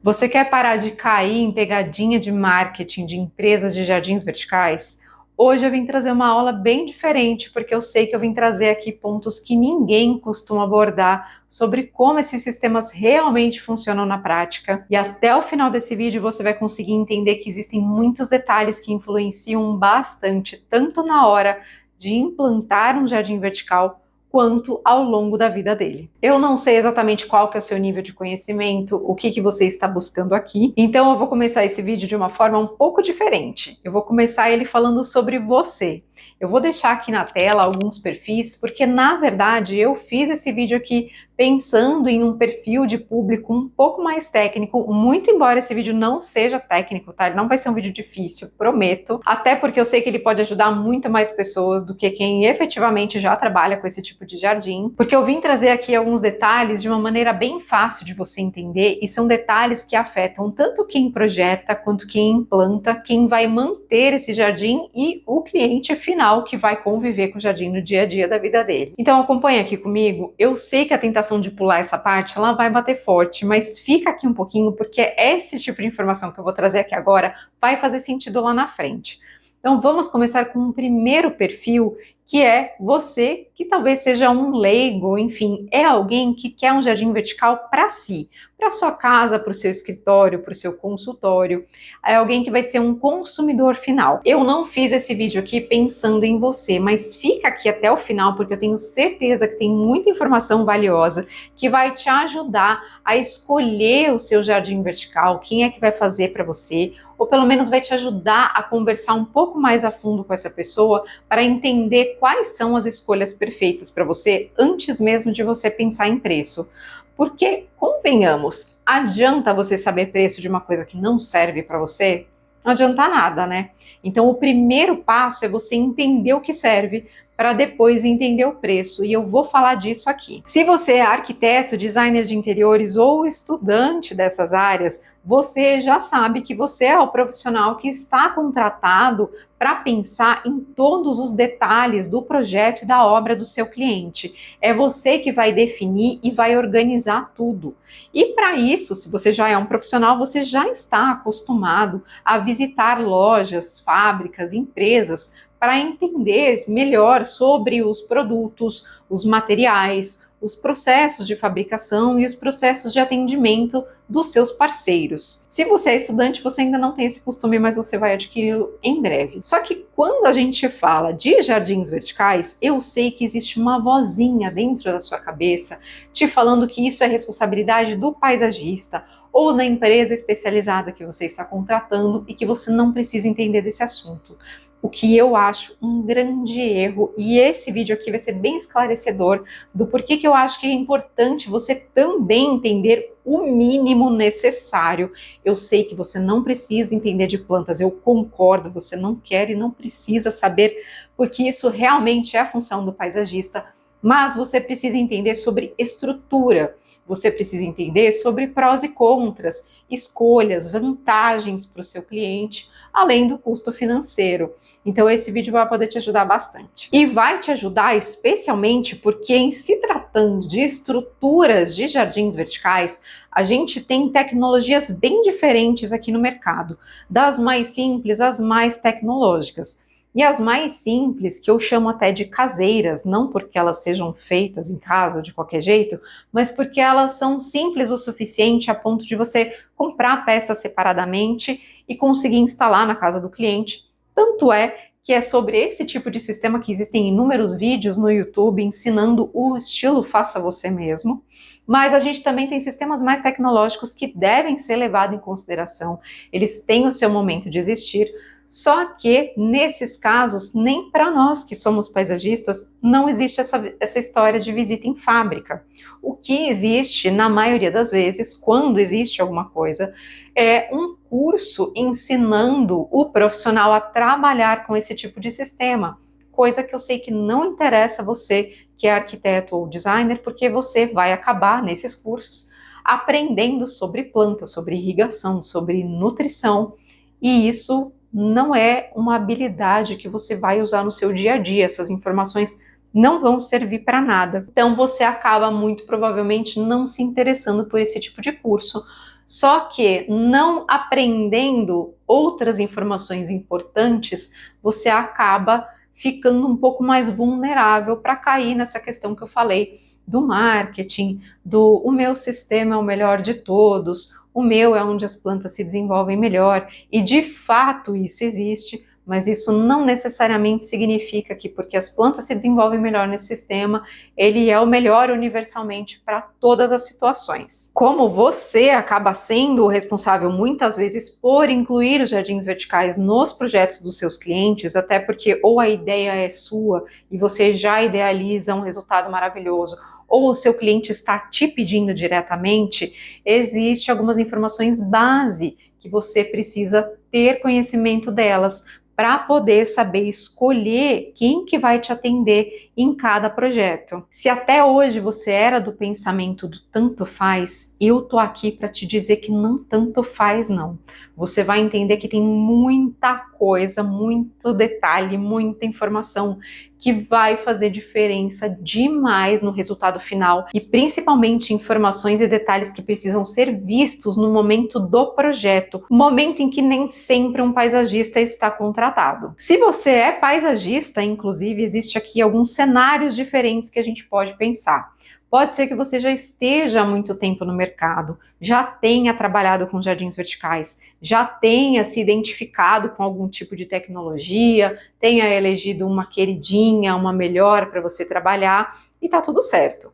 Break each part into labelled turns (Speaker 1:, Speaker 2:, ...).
Speaker 1: Você quer parar de cair em pegadinha de marketing de empresas de jardins verticais? Hoje eu vim trazer uma aula bem diferente, porque eu sei que eu vim trazer aqui pontos que ninguém costuma abordar sobre como esses sistemas realmente funcionam na prática. E até o final desse vídeo você vai conseguir entender que existem muitos detalhes que influenciam bastante, tanto na hora de implantar um jardim vertical, quanto ao longo da vida dele. Eu não sei exatamente qual que é o seu nível de conhecimento, o que você está buscando aqui, então eu vou começar esse vídeo de uma forma um pouco diferente. Eu vou começar ele falando sobre você. Eu vou deixar aqui na tela alguns perfis, porque na verdade eu fiz esse vídeo aqui pensando em um perfil de público um pouco mais técnico, muito embora esse vídeo não seja técnico, tá? Ele não vai ser um vídeo difícil, prometo, até porque eu sei que ele pode ajudar muito mais pessoas do que quem efetivamente já trabalha com esse tipo de jardim, porque eu vim trazer aqui alguns detalhes de uma maneira bem fácil de você entender, e são detalhes que afetam tanto quem projeta, quanto quem implanta, quem vai manter esse jardim e o cliente final que vai conviver com o jardim no dia a dia da vida dele. Então acompanha aqui comigo. Eu sei que a tentação de pular essa parte, ela vai bater forte, mas fica aqui um pouquinho, porque esse tipo de informação que eu vou trazer aqui agora vai fazer sentido lá na frente. Então vamos começar com um primeiro perfil, que é você, que talvez seja um leigo, enfim, é alguém que quer um jardim vertical para si, para sua casa, para o seu escritório, para o seu consultório, é alguém que vai ser um consumidor final. Eu não fiz esse vídeo aqui pensando em você, mas fica aqui até o final, porque eu tenho certeza que tem muita informação valiosa que vai te ajudar a escolher o seu jardim vertical, quem é que vai fazer para você, ou pelo menos vai te ajudar a conversar um pouco mais a fundo com essa pessoa para entender quais são as escolhas perfeitas para você antes mesmo de você pensar em preço. Porque, convenhamos, adianta você saber preço de uma coisa que não serve para você? Não adianta nada, né? Então, o primeiro passo é você entender o que serve para depois entender o preço, e eu vou falar disso aqui. Se você é arquiteto, designer de interiores ou estudante dessas áreas, você já sabe que você é o profissional que está contratado para pensar em todos os detalhes do projeto e da obra do seu cliente. É você que vai definir e vai organizar tudo. E para isso, se você já é um profissional, você já está acostumado a visitar lojas, fábricas, empresas, para entender melhor sobre os produtos, os materiais, os processos de fabricação e os processos de atendimento dos seus parceiros. Se você é estudante, você ainda não tem esse costume, mas você vai adquiri-lo em breve. Só que quando a gente fala de jardins verticais, eu sei que existe uma vozinha dentro da sua cabeça te falando que isso é responsabilidade do paisagista ou da empresa especializada que você está contratando e que você não precisa entender desse assunto. O que eu acho um grande erro, e esse vídeo aqui vai ser bem esclarecedor do porquê que eu acho que é importante você também entender o mínimo necessário. Eu sei que você não precisa entender de plantas, eu concordo, você não quer e não precisa saber, porque isso realmente é a função do paisagista, mas você precisa entender sobre estrutura, você precisa entender sobre prós e contras, escolhas, vantagens para o seu cliente, além do custo financeiro. Então esse vídeo vai poder te ajudar bastante. E vai te ajudar especialmente porque, em se tratando de estruturas de jardins verticais, a gente tem tecnologias bem diferentes aqui no mercado, das mais simples às mais tecnológicas. E as mais simples, que eu chamo até de caseiras, não porque elas sejam feitas em casa ou de qualquer jeito, mas porque elas são simples o suficiente a ponto de você comprar a peça separadamente e conseguir instalar na casa do cliente. Tanto é que é sobre esse tipo de sistema que existem inúmeros vídeos no YouTube ensinando o estilo faça você mesmo. Mas a gente também tem sistemas mais tecnológicos que devem ser levados em consideração. Eles têm o seu momento de existir, só que, nesses casos, nem para nós que somos paisagistas, não existe essa história de visita em fábrica. O que existe, na maioria das vezes, quando existe alguma coisa, é um curso ensinando o profissional a trabalhar com esse tipo de sistema, coisa que eu sei que não interessa você, que é arquiteto ou designer, porque você vai acabar, nesses cursos, aprendendo sobre plantas, sobre irrigação, sobre nutrição, e isso não é uma habilidade que você vai usar no seu dia a dia. Essas informações não vão servir para nada. Então você acaba muito provavelmente não se interessando por esse tipo de curso, Só que não aprendendo outras informações importantes, você acaba ficando um pouco mais vulnerável para cair nessa questão que eu falei do marketing, do o meu sistema é o melhor de todos, o meu é onde as plantas se desenvolvem melhor, e de fato isso existe, mas isso não necessariamente significa que porque as plantas se desenvolvem melhor nesse sistema, ele é o melhor universalmente para todas as situações. Como você acaba sendo o responsável muitas vezes por incluir os jardins verticais nos projetos dos seus clientes, até porque ou a ideia é sua e você já idealiza um resultado maravilhoso, ou o seu cliente está te pedindo diretamente, existe algumas informações base que você precisa ter conhecimento delas para poder saber escolher quem que vai te atender em cada projeto. Se até hoje você era do pensamento do tanto faz, eu tô aqui para te dizer que não tanto faz não. Você vai entender que tem muita coisa, muito detalhe, muita informação que vai fazer diferença demais no resultado final e principalmente informações e detalhes que precisam ser vistos no momento do projeto, momento em que nem sempre um paisagista está contratado. Se você é paisagista, inclusive, existe aqui alguns cenários diferentes que a gente pode pensar. Pode ser que você já esteja há muito tempo no mercado, já tenha trabalhado com jardins verticais, já tenha se identificado com algum tipo de tecnologia, tenha elegido uma queridinha, uma melhor para você trabalhar e tá tudo certo.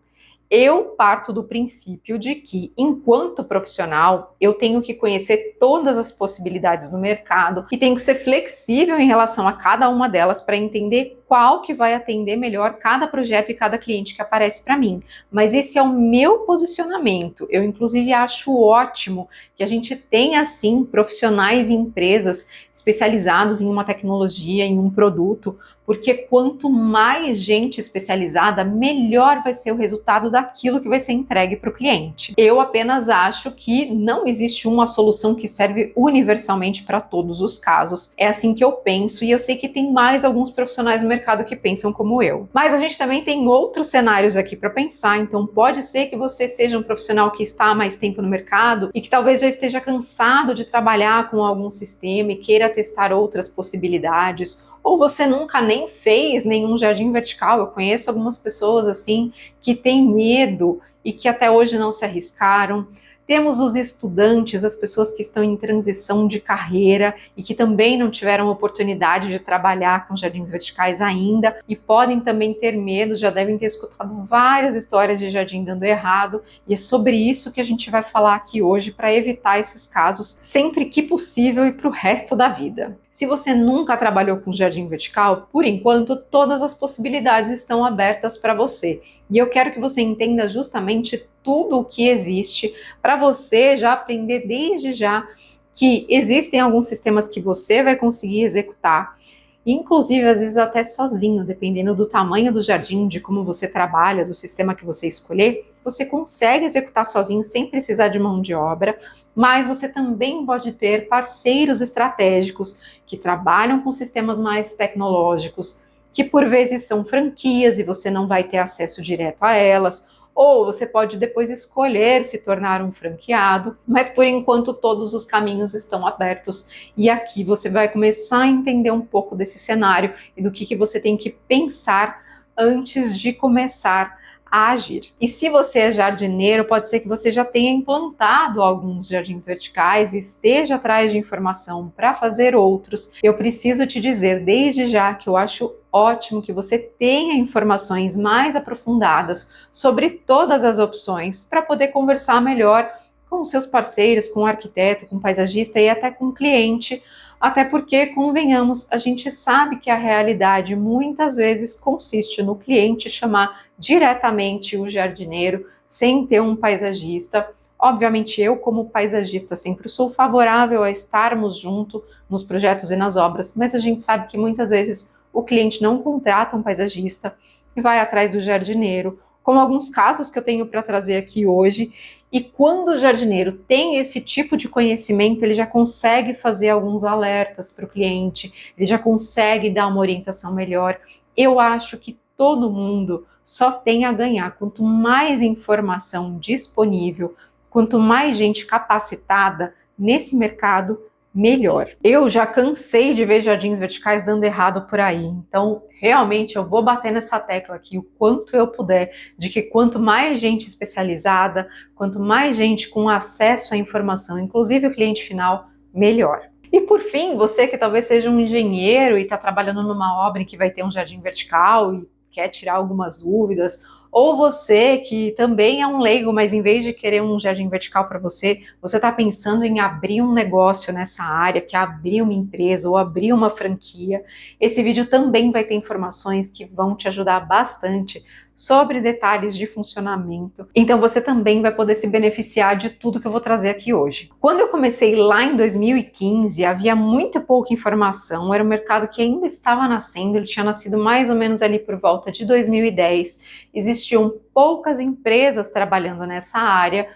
Speaker 1: Eu parto do princípio de que, enquanto profissional, eu tenho que conhecer todas as possibilidades do mercado e tenho que ser flexível em relação a cada uma delas para entender qual que vai atender melhor cada projeto e cada cliente que aparece para mim. Mas esse é o meu posicionamento. Eu, inclusive, acho ótimo que a gente tenha, assim, profissionais e empresas especializados em uma tecnologia, em um produto, porque quanto mais gente especializada, melhor vai ser o resultado daquilo que vai ser entregue para o cliente. Eu apenas acho que não existe uma solução que serve universalmente para todos os casos. É assim que eu penso e eu sei que tem mais alguns profissionais no mercado que pensam como eu. Mas a gente também tem outros cenários aqui para pensar, então pode ser que você seja um profissional que está há mais tempo no mercado e que talvez já esteja cansado de trabalhar com algum sistema e queira testar outras possibilidades, ou você nunca nem fez nenhum jardim vertical. Eu conheço algumas pessoas assim que têm medo e que até hoje não se arriscaram. Temos os estudantes, as pessoas que estão em transição de carreira e que também não tiveram oportunidade de trabalhar com jardins verticais ainda e podem também ter medo, já devem ter escutado várias histórias de jardim dando errado, e é sobre isso que a gente vai falar aqui hoje para evitar esses casos sempre que possível e para o resto da vida. Se você nunca trabalhou com jardim vertical, por enquanto todas as possibilidades estão abertas para você. E eu quero que você entenda justamente tudo o que existe para você já aprender desde já que existem alguns sistemas que você vai conseguir executar, inclusive às vezes até sozinho, dependendo do tamanho do jardim, de como você trabalha, do sistema que você escolher, você consegue executar sozinho sem precisar de mão de obra, mas você também pode ter parceiros estratégicos que trabalham com sistemas mais tecnológicos, que por vezes são franquias e você não vai ter acesso direto a elas, ou você pode depois escolher se tornar um franqueado, mas por enquanto todos os caminhos estão abertos e aqui você vai começar a entender um pouco desse cenário e do que você tem que pensar antes de começar a agir. E se você é jardineiro, pode ser que você já tenha implantado alguns jardins verticais e esteja atrás de informação para fazer outros. Eu preciso te dizer desde já que eu acho ótimo que você tenha informações mais aprofundadas sobre todas as opções para poder conversar melhor com os seus parceiros, com o arquiteto, com o paisagista e até com o cliente, até porque, convenhamos, a gente sabe que a realidade muitas vezes consiste no cliente chamar diretamente o jardineiro sem ter um paisagista. Obviamente eu, como paisagista, sempre sou favorável a estarmos juntos nos projetos e nas obras, mas a gente sabe que muitas vezes o cliente não contrata um paisagista e vai atrás do jardineiro, como alguns casos que eu tenho para trazer aqui hoje. E quando o jardineiro tem esse tipo de conhecimento, ele já consegue fazer alguns alertas para o cliente, ele já consegue dar uma orientação melhor. Eu acho que todo mundo só tem a ganhar. Quanto mais informação disponível, Quanto mais gente capacitada nesse mercado, melhor. Eu já cansei de ver jardins verticais dando errado por aí, então realmente eu vou bater nessa tecla aqui o quanto eu puder, de que quanto mais gente especializada, quanto mais gente com acesso à informação, inclusive o cliente final, melhor. E por fim, você que talvez seja um engenheiro e está trabalhando numa obra em que vai ter um jardim vertical e quer tirar algumas dúvidas, ou você que também é um leigo, mas em vez de querer um jardim vertical para você, você está pensando em abrir um negócio nessa área, que é abrir uma empresa ou abrir uma franquia, esse vídeo também vai ter informações que vão te ajudar bastante sobre detalhes de funcionamento. Então você também vai poder se beneficiar de tudo que eu vou trazer aqui hoje. Quando eu comecei lá em 2015, havia muito pouca informação, era um mercado que ainda estava nascendo, ele tinha nascido mais ou menos ali por volta de 2010, existiam poucas empresas trabalhando nessa área,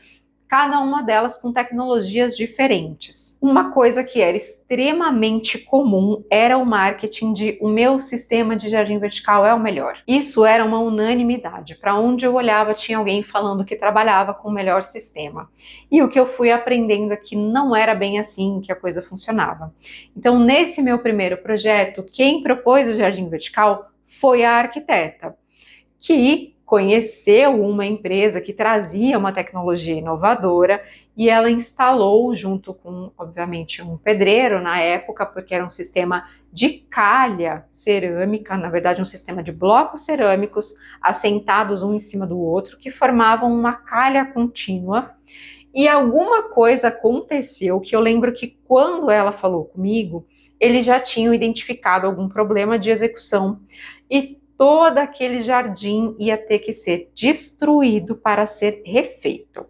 Speaker 1: cada uma delas com tecnologias diferentes. Uma coisa que era extremamente comum era o marketing de o meu sistema de jardim vertical é o melhor. Isso era uma unanimidade. Para onde eu olhava tinha alguém falando que trabalhava com o melhor sistema. E o que eu fui aprendendo é que não era bem assim que a coisa funcionava. Então, nesse meu primeiro projeto, quem propôs o jardim vertical foi a arquiteta, que conheceu uma empresa que trazia uma tecnologia inovadora e ela instalou junto com, obviamente, um pedreiro na época, porque era um sistema de calha cerâmica, na verdade um sistema de blocos cerâmicos assentados um em cima do outro, que formavam uma calha contínua. E alguma coisa aconteceu que eu lembro que quando ela falou comigo, eles já tinham identificado algum problema de execução e todo aquele jardim ia ter que ser destruído para ser refeito.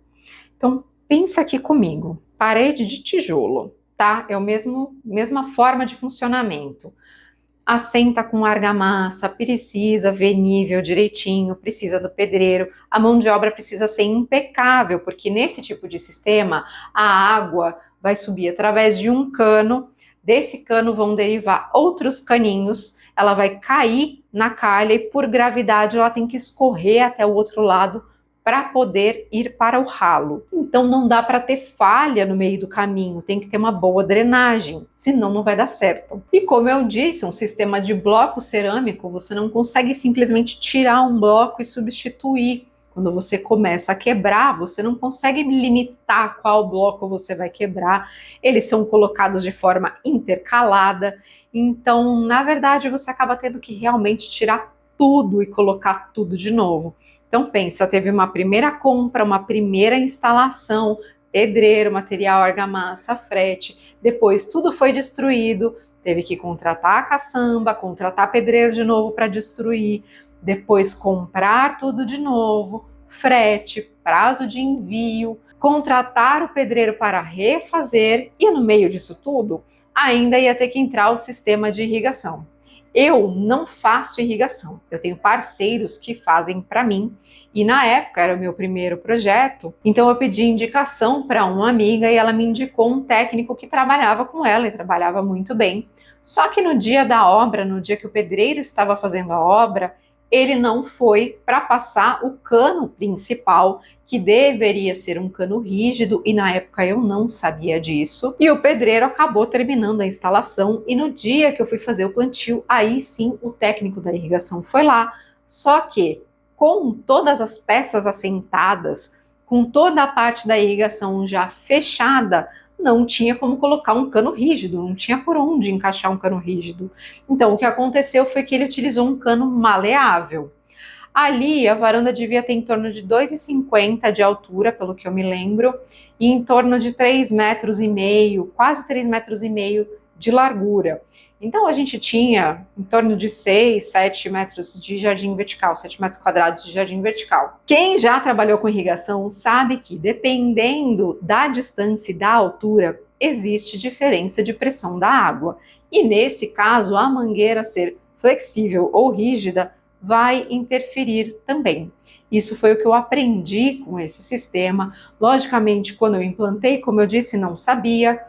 Speaker 1: Então, pensa aqui comigo, parede de tijolo, tá? É a mesma forma de funcionamento. Assenta com argamassa, precisa ver nível direitinho, precisa do pedreiro, a mão de obra precisa ser impecável, porque nesse tipo de sistema, a água vai subir através de um cano, desse cano vão derivar outros caninhos, ela vai cair na calha e por gravidade ela tem que escorrer até o outro lado para poder ir para o ralo. Então não dá para ter falha no meio do caminho, tem que ter uma boa drenagem, senão não vai dar certo. E como eu disse, um sistema de bloco cerâmico, você não consegue simplesmente tirar um bloco e substituir. Quando você começa a quebrar, você não consegue limitar qual bloco você vai quebrar. Eles são colocados de forma intercalada. Então, na verdade, você acaba tendo que realmente tirar tudo e colocar tudo de novo. Então, pensa, teve uma primeira compra, uma primeira instalação, pedreiro, material, argamassa, frete. Depois, tudo foi destruído. Teve que contratar a caçamba, contratar pedreiro de novo para destruir. Depois comprar tudo de novo, frete, prazo de envio, contratar o pedreiro para refazer e no meio disso tudo ainda ia ter que entrar o sistema de irrigação. Eu não faço irrigação, eu tenho parceiros que fazem para mim e na época era o meu primeiro projeto, então eu pedi indicação para uma amiga e ela me indicou um técnico que trabalhava com ela e trabalhava muito bem. Só que no dia da obra, no dia que o pedreiro estava fazendo a obra, ele não foi para passar o cano principal, que deveria ser um cano rígido, e na época eu não sabia disso. E o pedreiro acabou terminando a instalação, e no dia que eu fui fazer o plantio, aí sim o técnico da irrigação foi lá, só que com todas as peças assentadas, com toda a parte da irrigação já fechada, não tinha como colocar um cano rígido, não tinha por onde encaixar um cano rígido. Então, o que aconteceu foi que ele utilizou um cano maleável. Ali, a varanda devia ter em torno de 2,50 m de altura, pelo que eu me lembro, e em torno de 3,5 metros, quase 3,5 metros de largura. Então, a gente tinha em torno de 6, 7 metros de jardim vertical, 7 metros quadrados de jardim vertical. Quem já trabalhou com irrigação sabe que, dependendo da distância e da altura, existe diferença de pressão da água. E, nesse caso, a mangueira ser flexível ou rígida vai interferir também. Isso foi o que eu aprendi com esse sistema. Logicamente, quando eu implantei, como eu disse, não sabia.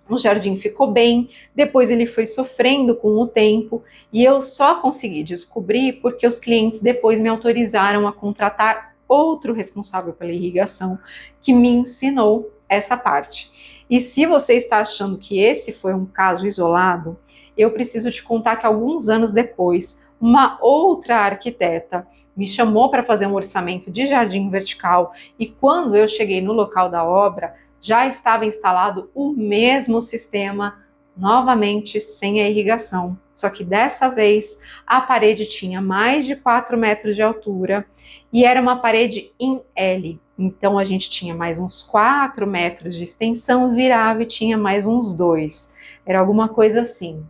Speaker 1: O jardim ficou bem, depois ele foi sofrendo com o tempo e eu só consegui descobrir porque os clientes depois me autorizaram a contratar outro responsável pela irrigação que me ensinou essa parte. E se você está achando que esse foi um caso isolado, eu preciso te contar que alguns anos depois, uma outra arquiteta me chamou para fazer um orçamento de jardim vertical e quando eu cheguei no local da obra, já estava instalado o mesmo sistema, novamente sem a irrigação. Só que dessa vez a parede tinha mais de 4 metros de altura e era uma parede em L. Então a gente tinha mais uns 4 metros de extensão, virava e tinha mais uns 2. Era alguma coisa assim.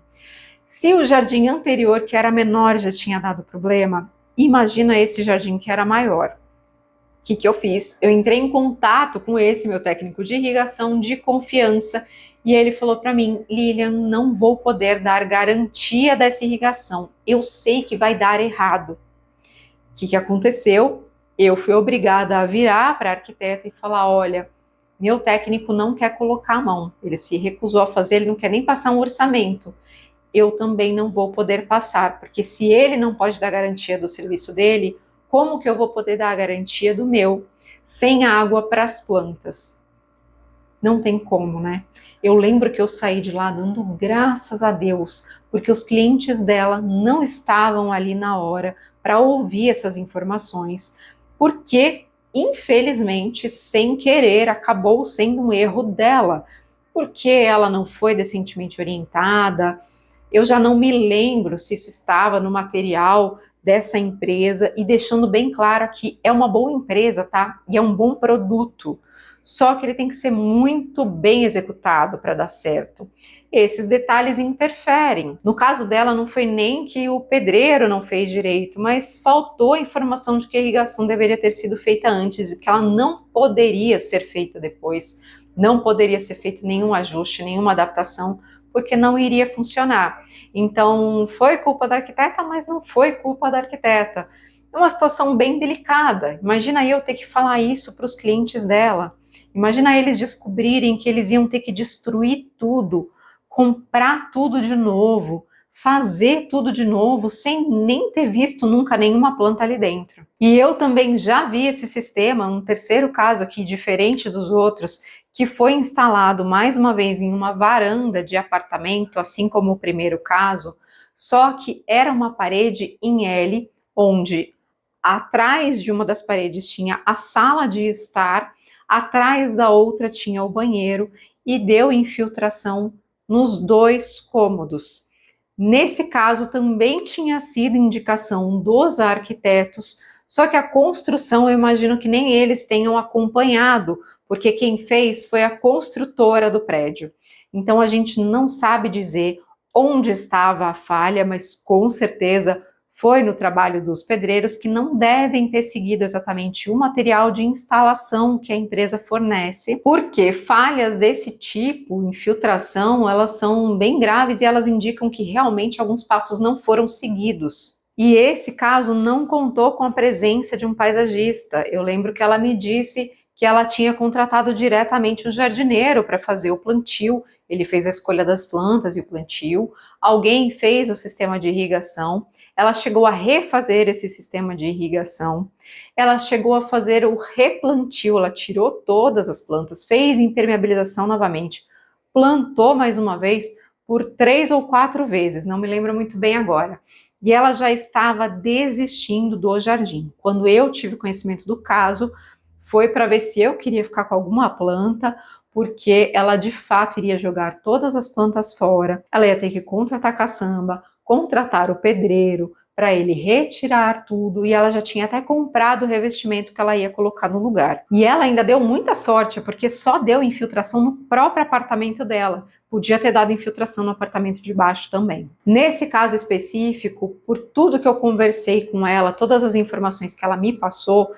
Speaker 1: Se o jardim anterior, que era menor, já tinha dado problema, imagina esse jardim que era maior. O que eu fiz? Eu entrei em contato com esse meu técnico de irrigação de confiança e ele falou para mim: Lilian, não vou poder dar garantia dessa irrigação. Eu sei que vai dar errado. O que aconteceu? Eu fui obrigada a virar para a arquiteta e falar: olha, meu técnico não quer colocar a mão. Ele se recusou a fazer, ele não quer nem passar um orçamento. Eu também não vou poder passar, porque se ele não pode dar garantia do serviço dele, como que eu vou poder dar a garantia do meu, sem água para as plantas? Não tem como, né? Eu lembro que eu saí de lá dando graças a Deus, porque os clientes dela não estavam ali na hora para ouvir essas informações, porque, infelizmente, sem querer, acabou sendo um erro dela, porque ela não foi decentemente orientada. Eu já não me lembro se isso estava no material dessa empresa e deixando bem claro que é uma boa empresa, tá? E é um bom produto. Só que ele tem que ser muito bem executado para dar certo. Esses detalhes interferem. No caso dela, não foi nem que o pedreiro não fez direito, mas faltou a informação de que a irrigação deveria ter sido feita antes e que ela não poderia ser feita depois. Não poderia ser feito nenhum ajuste, nenhuma adaptação, porque não iria funcionar. Então, foi culpa da arquiteta, mas não foi culpa da arquiteta. É uma situação bem delicada. Imagina eu ter que falar isso para os clientes dela. Imagina eles descobrirem que eles iam ter que destruir tudo, comprar tudo de novo, fazer tudo de novo, sem nem ter visto nunca nenhuma planta ali dentro. E eu também já vi esse sistema, um terceiro caso aqui, diferente dos outros, que foi instalado mais uma vez em uma varanda de apartamento, assim como o primeiro caso, só que era uma parede em L, onde atrás de uma das paredes tinha a sala de estar, atrás da outra tinha o banheiro e deu infiltração nos 2 cômodos. Nesse caso também tinha sido indicação dos arquitetos, só que a construção eu imagino que nem eles tenham acompanhado, porque quem fez foi a construtora do prédio. Então a gente não sabe dizer onde estava a falha, mas com certeza foi no trabalho dos pedreiros, que não devem ter seguido exatamente o material de instalação que a empresa fornece, porque falhas desse tipo, infiltração, elas são bem graves e elas indicam que realmente alguns passos não foram seguidos. E esse caso não contou com a presença de um paisagista. Eu lembro que ela me disse que ela tinha contratado diretamente um jardineiro para fazer o plantio. Ele fez a escolha das plantas e o plantio. Alguém fez o sistema de irrigação. Ela chegou a refazer esse sistema de irrigação, ela chegou a fazer o replantio, ela tirou todas as plantas, fez impermeabilização novamente, plantou mais uma vez por 3 ou 4 vezes, não me lembro muito bem agora. E ela já estava desistindo do jardim. Quando eu tive conhecimento do caso, foi para ver se eu queria ficar com alguma planta, porque ela de fato iria jogar todas as plantas fora, ela ia ter que contratar caçamba, contratar o pedreiro para ele retirar tudo e ela já tinha até comprado o revestimento que ela ia colocar no lugar. E ela ainda deu muita sorte, porque só deu infiltração no próprio apartamento dela. Podia ter dado infiltração no apartamento de baixo também. Nesse caso específico, por tudo que eu conversei com ela, todas as informações que ela me passou,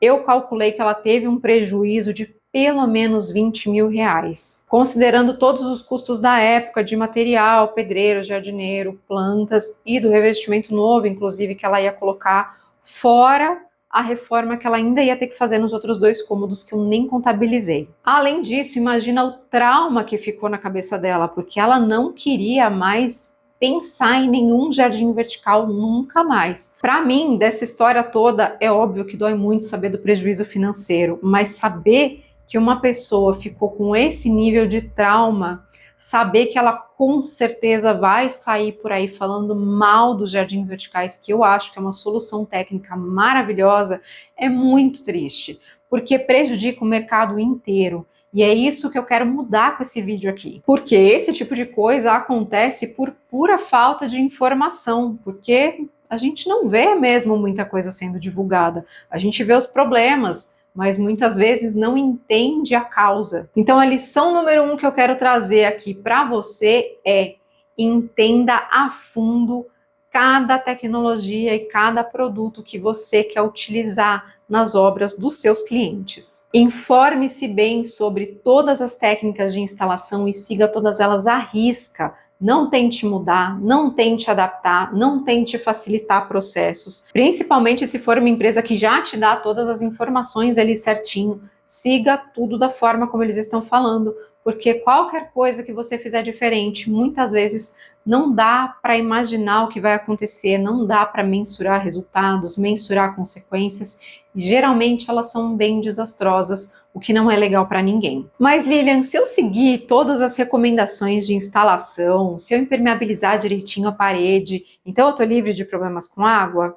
Speaker 1: eu calculei que ela teve um prejuízo de pelo menos 20 mil reais, considerando todos os custos da época de material, pedreiro, jardineiro, plantas e do revestimento novo, inclusive, que ela ia colocar, fora a reforma que ela ainda ia ter que fazer nos outros 2 cômodos que eu nem contabilizei. Além disso, imagina o trauma que ficou na cabeça dela, porque ela não queria mais pensar em nenhum jardim vertical nunca mais. Para mim, dessa história toda, é óbvio que dói muito saber do prejuízo financeiro, mas saber que uma pessoa ficou com esse nível de trauma, saber que ela com certeza vai sair por aí falando mal dos jardins verticais, que eu acho que é uma solução técnica maravilhosa, é muito triste, porque prejudica o mercado inteiro. E é isso que eu quero mudar com esse vídeo aqui. Porque esse tipo de coisa acontece por pura falta de informação, porque a gente não vê mesmo muita coisa sendo divulgada. A gente vê os problemas, mas muitas vezes não entende a causa. Então a lição número 1 que eu quero trazer aqui para você é: entenda a fundo cada tecnologia e cada produto que você quer utilizar nas obras dos seus clientes. Informe-se bem sobre todas as técnicas de instalação e siga todas elas à risca. Não tente mudar, não tente adaptar, não tente facilitar processos. Principalmente se for uma empresa que já te dá todas as informações ali certinho. Siga tudo da forma como eles estão falando, porque qualquer coisa que você fizer diferente, muitas vezes não dá para imaginar o que vai acontecer, não dá para mensurar resultados, mensurar consequências, e geralmente elas são bem desastrosas, o que não é legal para ninguém. Mas Lilian, se eu seguir todas as recomendações de instalação, se eu impermeabilizar direitinho a parede, então eu estou livre de problemas com água?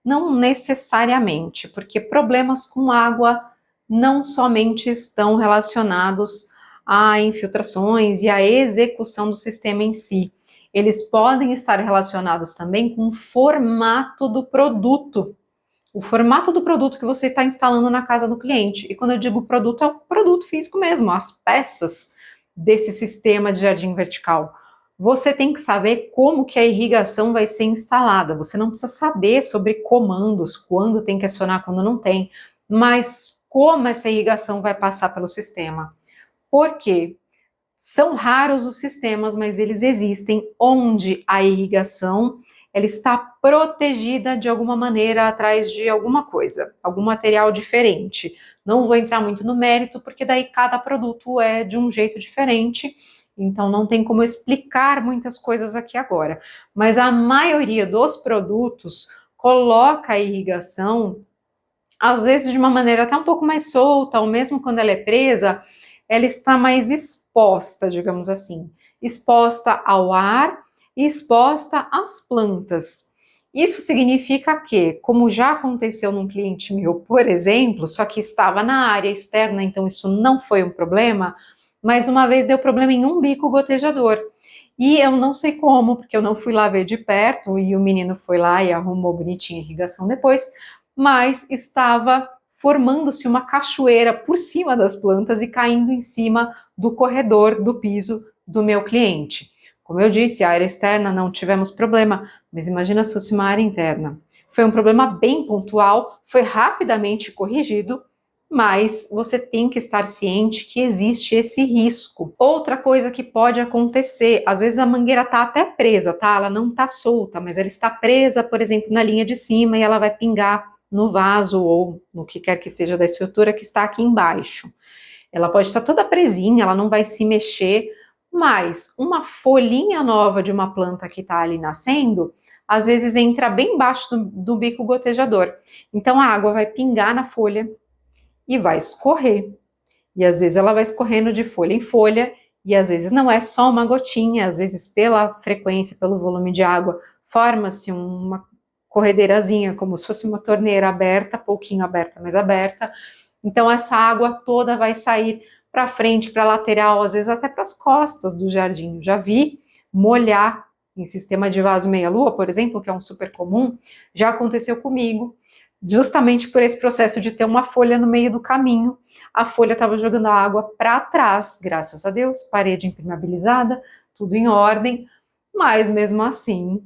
Speaker 1: Não necessariamente, porque problemas com água não somente estão relacionados a infiltrações e à execução do sistema em si. Eles podem estar relacionados também com o formato do produto. O formato do produto que você está instalando na casa do cliente. E quando eu digo produto, é o produto físico mesmo, as peças desse sistema de jardim vertical. Você tem que saber como que a irrigação vai ser instalada. Você não precisa saber sobre comandos, quando tem que acionar, quando não tem, mas como essa irrigação vai passar pelo sistema. Por quê? São raros os sistemas, mas eles existem, onde a irrigação ela está protegida de alguma maneira atrás de alguma coisa, algum material diferente. Não vou entrar muito no mérito, porque daí cada produto é de um jeito diferente, então não tem como eu explicar muitas coisas aqui agora. Mas a maioria dos produtos coloca a irrigação, às vezes de uma maneira até um pouco mais solta, ou mesmo quando ela é presa, ela está mais exposta, digamos assim, exposta ao ar e exposta às plantas. Isso significa que, como já aconteceu num cliente meu, por exemplo, só que estava na área externa, então isso não foi um problema, mas uma vez deu problema em um bico gotejador. E eu não sei como, porque eu não fui lá ver de perto, e o menino foi lá e arrumou bonitinha a irrigação depois, mas estava formando-se uma cachoeira por cima das plantas e caindo em cima do corredor do piso do meu cliente. Como eu disse, a área externa não tivemos problema, mas imagina se fosse uma área interna. Foi um problema bem pontual, foi rapidamente corrigido, mas você tem que estar ciente que existe esse risco. Outra coisa que pode acontecer, às vezes a mangueira está até presa, tá? Ela não está solta, mas ela está presa, por exemplo, na linha de cima e ela vai pingar no vaso ou no que quer que seja da estrutura que está aqui embaixo. Ela pode estar toda presinha, ela não vai se mexer, mas uma folhinha nova de uma planta que está ali nascendo, às vezes entra bem embaixo do bico gotejador. Então a água vai pingar na folha e vai escorrer. E às vezes ela vai escorrendo de folha em folha, e às vezes não é só uma gotinha, às vezes pela frequência, pelo volume de água, forma-se uma corredeirazinha, como se fosse uma torneira aberta, pouquinho aberta, mas aberta. Então essa água toda vai sair para frente, para a lateral, às vezes até para as costas do jardim. Já vi molhar em sistema de vaso meia-lua, por exemplo, que é um super comum, já aconteceu comigo, justamente por esse processo de ter uma folha no meio do caminho. A folha estava jogando a água para trás, graças a Deus, parede impermeabilizada, tudo em ordem, mas mesmo assim,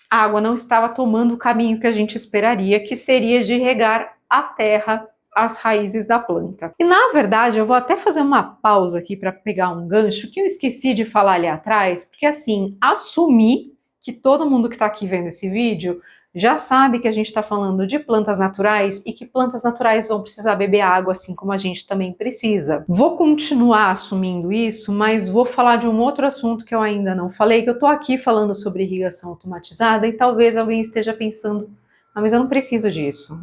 Speaker 1: a água não estava tomando o caminho que a gente esperaria, que seria de regar a terra, as raízes da planta. E na verdade, eu vou até fazer uma pausa aqui para pegar um gancho que eu esqueci de falar ali atrás, porque assim, assumi que todo mundo que está aqui vendo esse vídeo já sabe que a gente está falando de plantas naturais e que plantas naturais vão precisar beber água, assim como a gente também precisa. Vou continuar assumindo isso, mas vou falar de um outro assunto que eu ainda não falei, que eu estou aqui falando sobre irrigação automatizada e talvez alguém esteja pensando, ah, mas eu não preciso disso.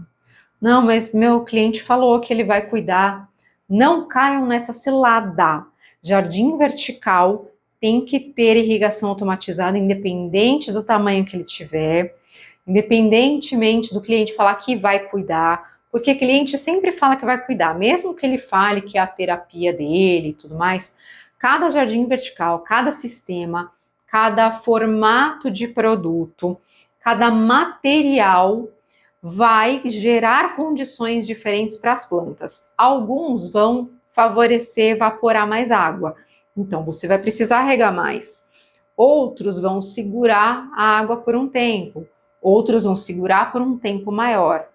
Speaker 1: Não, mas meu cliente falou que ele vai cuidar. Não caiam nessa cilada. Jardim vertical tem que ter irrigação automatizada, independente do tamanho que ele tiver, independentemente do cliente falar que vai cuidar, porque cliente sempre fala que vai cuidar, mesmo que ele fale que é a terapia dele e tudo mais. Cada jardim vertical, cada sistema, cada formato de produto, cada material vai gerar condições diferentes para as plantas. Alguns vão favorecer evaporar mais água, então você vai precisar regar mais. Outros vão segurar a água por um tempo, outros vão segurar por um tempo maior.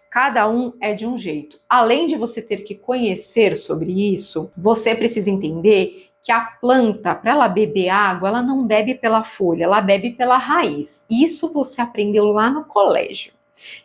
Speaker 1: Cada um é de um jeito. Além de você ter que conhecer sobre isso, você precisa entender que a planta, para ela beber água, ela não bebe pela folha, ela bebe pela raiz. Isso você aprendeu lá no colégio.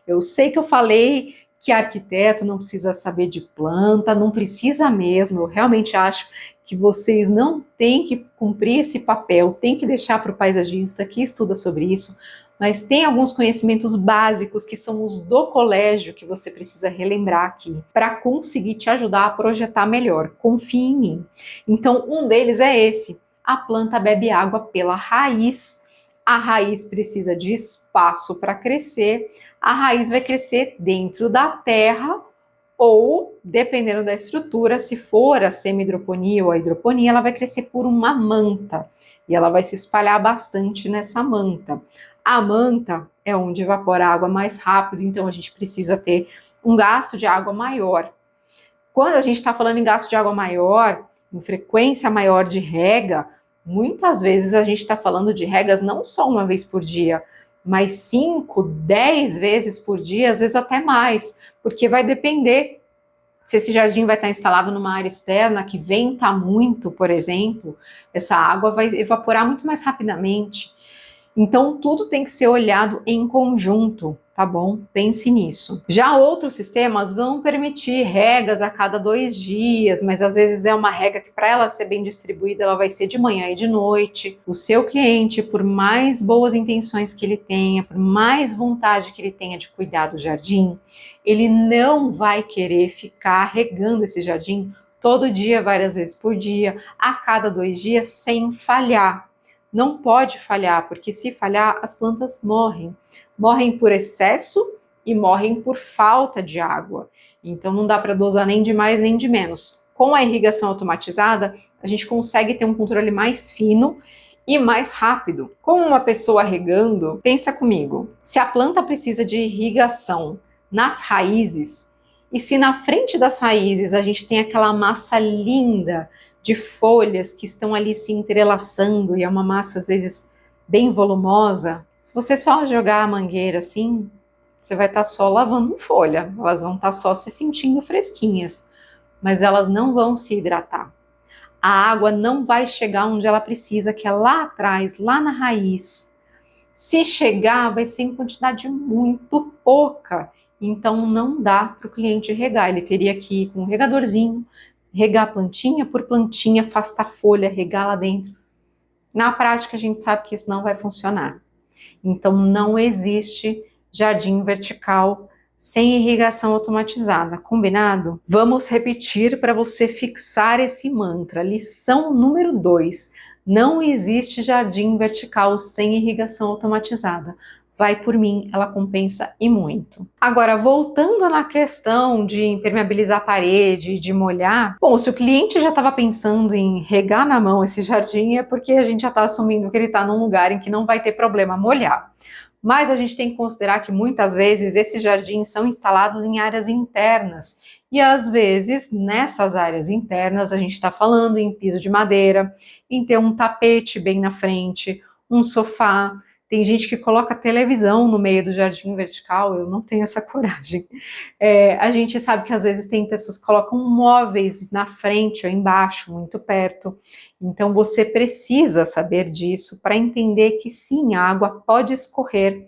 Speaker 1: Eu sei que eu falei que arquiteto não precisa saber de planta, não precisa mesmo, eu realmente acho que vocês não têm que cumprir esse papel, tem que deixar para o paisagista que estuda sobre isso, mas tem alguns conhecimentos básicos que são os do colégio que você precisa relembrar aqui, para conseguir te ajudar a projetar melhor, confie em mim. Então, um deles é esse, a planta bebe água pela raiz, a raiz precisa de espaço para crescer, a raiz vai crescer dentro da terra ou, dependendo da estrutura, se for a semi-hidroponia ou a hidroponia, ela vai crescer por uma manta e ela vai se espalhar bastante nessa manta. A manta é onde evapora a água mais rápido, então a gente precisa ter um gasto de água maior. Quando a gente está falando em gasto de água maior, em frequência maior de rega, muitas vezes a gente está falando de regas não só uma vez por dia, mas 5, 10 vezes por dia, às vezes até mais, porque vai depender se esse jardim vai estar instalado numa área externa que venta muito, por exemplo, essa água vai evaporar muito mais rapidamente. Então, tudo tem que ser olhado em conjunto, tá bom? Pense nisso. Já outros sistemas vão permitir regas a cada 2 dias, mas às vezes é uma rega que, para ela ser bem distribuída, ela vai ser de manhã e de noite. O seu cliente, por mais boas intenções que ele tenha, por mais vontade que ele tenha de cuidar do jardim, ele não vai querer ficar regando esse jardim todo dia, várias vezes por dia, a cada 2 dias, sem falhar. Não pode falhar, porque se falhar, as plantas morrem. Morrem por excesso e morrem por falta de água. Então não dá para dosar nem de mais nem de menos. Com a irrigação automatizada, a gente consegue ter um controle mais fino e mais rápido. Como uma pessoa regando, pensa comigo, se a planta precisa de irrigação nas raízes, e se na frente das raízes a gente tem aquela massa linda de folhas que estão ali se entrelaçando e é uma massa às vezes bem volumosa, se você só jogar a mangueira assim, você vai estar só lavando folha, elas vão estar só se sentindo fresquinhas, mas elas não vão se hidratar. A água não vai chegar onde ela precisa, que é lá atrás, lá na raiz. Se chegar, vai ser em quantidade muito pouca, então não dá para o cliente regar, ele teria que ir com um regadorzinho, regar plantinha por plantinha, afastar folha, regar lá dentro. Na prática, a gente sabe que isso não vai funcionar. Então, não existe jardim vertical sem irrigação automatizada, combinado? Vamos repetir para você fixar esse mantra. Lição número 2. Não existe jardim vertical sem irrigação automatizada. Vai por mim, ela compensa e muito. Agora, voltando na questão de impermeabilizar a parede, de molhar, bom, se o cliente já estava pensando em regar na mão esse jardim, é porque a gente já está assumindo que ele está num lugar em que não vai ter problema molhar. Mas a gente tem que considerar que muitas vezes esses jardins são instalados em áreas internas. E às vezes, nessas áreas internas, a gente está falando em piso de madeira, em ter um tapete bem na frente, um sofá. Tem gente que coloca televisão no meio do jardim vertical, eu não tenho essa coragem. A gente sabe que às vezes tem pessoas que colocam móveis na frente ou embaixo, muito perto. Então você precisa saber disso para entender que sim, a água pode escorrer,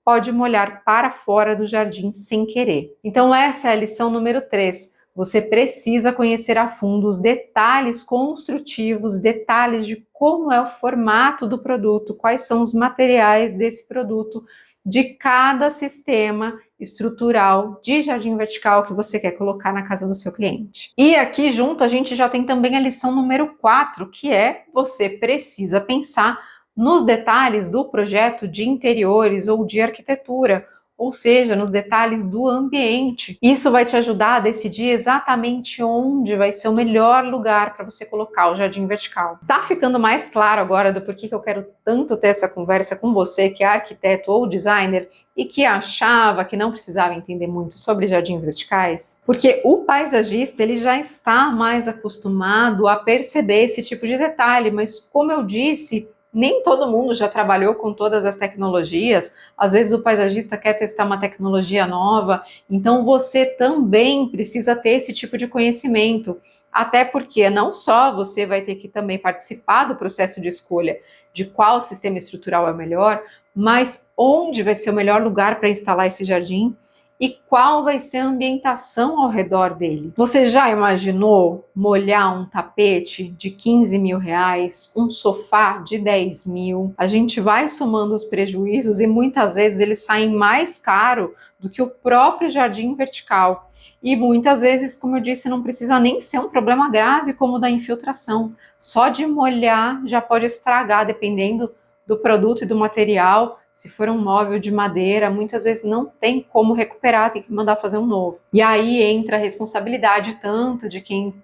Speaker 1: pode molhar para fora do jardim sem querer. Então essa é a lição número 3. Você precisa conhecer a fundo os detalhes construtivos, detalhes de como é o formato do produto, quais são os materiais desse produto, de cada sistema estrutural de jardim vertical que você quer colocar na casa do seu cliente. E aqui junto a gente já tem também a lição número 4, que é você precisa pensar nos detalhes do projeto de interiores ou de arquitetura, ou seja, nos detalhes do ambiente. Isso vai te ajudar a decidir exatamente onde vai ser o melhor lugar para você colocar o jardim vertical. Tá ficando mais claro agora do porquê que eu quero tanto ter essa conversa com você, que é arquiteto ou designer, e que achava que não precisava entender muito sobre jardins verticais? Porque o paisagista ele já está mais acostumado a perceber esse tipo de detalhe, mas como eu disse, nem todo mundo já trabalhou com todas as tecnologias. Às vezes o paisagista quer testar uma tecnologia nova, então você também precisa ter esse tipo de conhecimento. Até porque não só você vai ter que também participar do processo de escolha de qual sistema estrutural é o melhor, mas onde vai ser o melhor lugar para instalar esse jardim e qual vai ser a ambientação ao redor dele. Você já imaginou molhar um tapete de 15 mil reais, um sofá de 10 mil? A gente vai somando os prejuízos e muitas vezes eles saem mais caro do que o próprio jardim vertical. E muitas vezes, como eu disse, não precisa nem ser um problema grave como o da infiltração. Só de molhar já pode estragar, dependendo do produto e do material. Se for um móvel de madeira, muitas vezes não tem como recuperar, tem que mandar fazer um novo. E aí entra a responsabilidade tanto de quem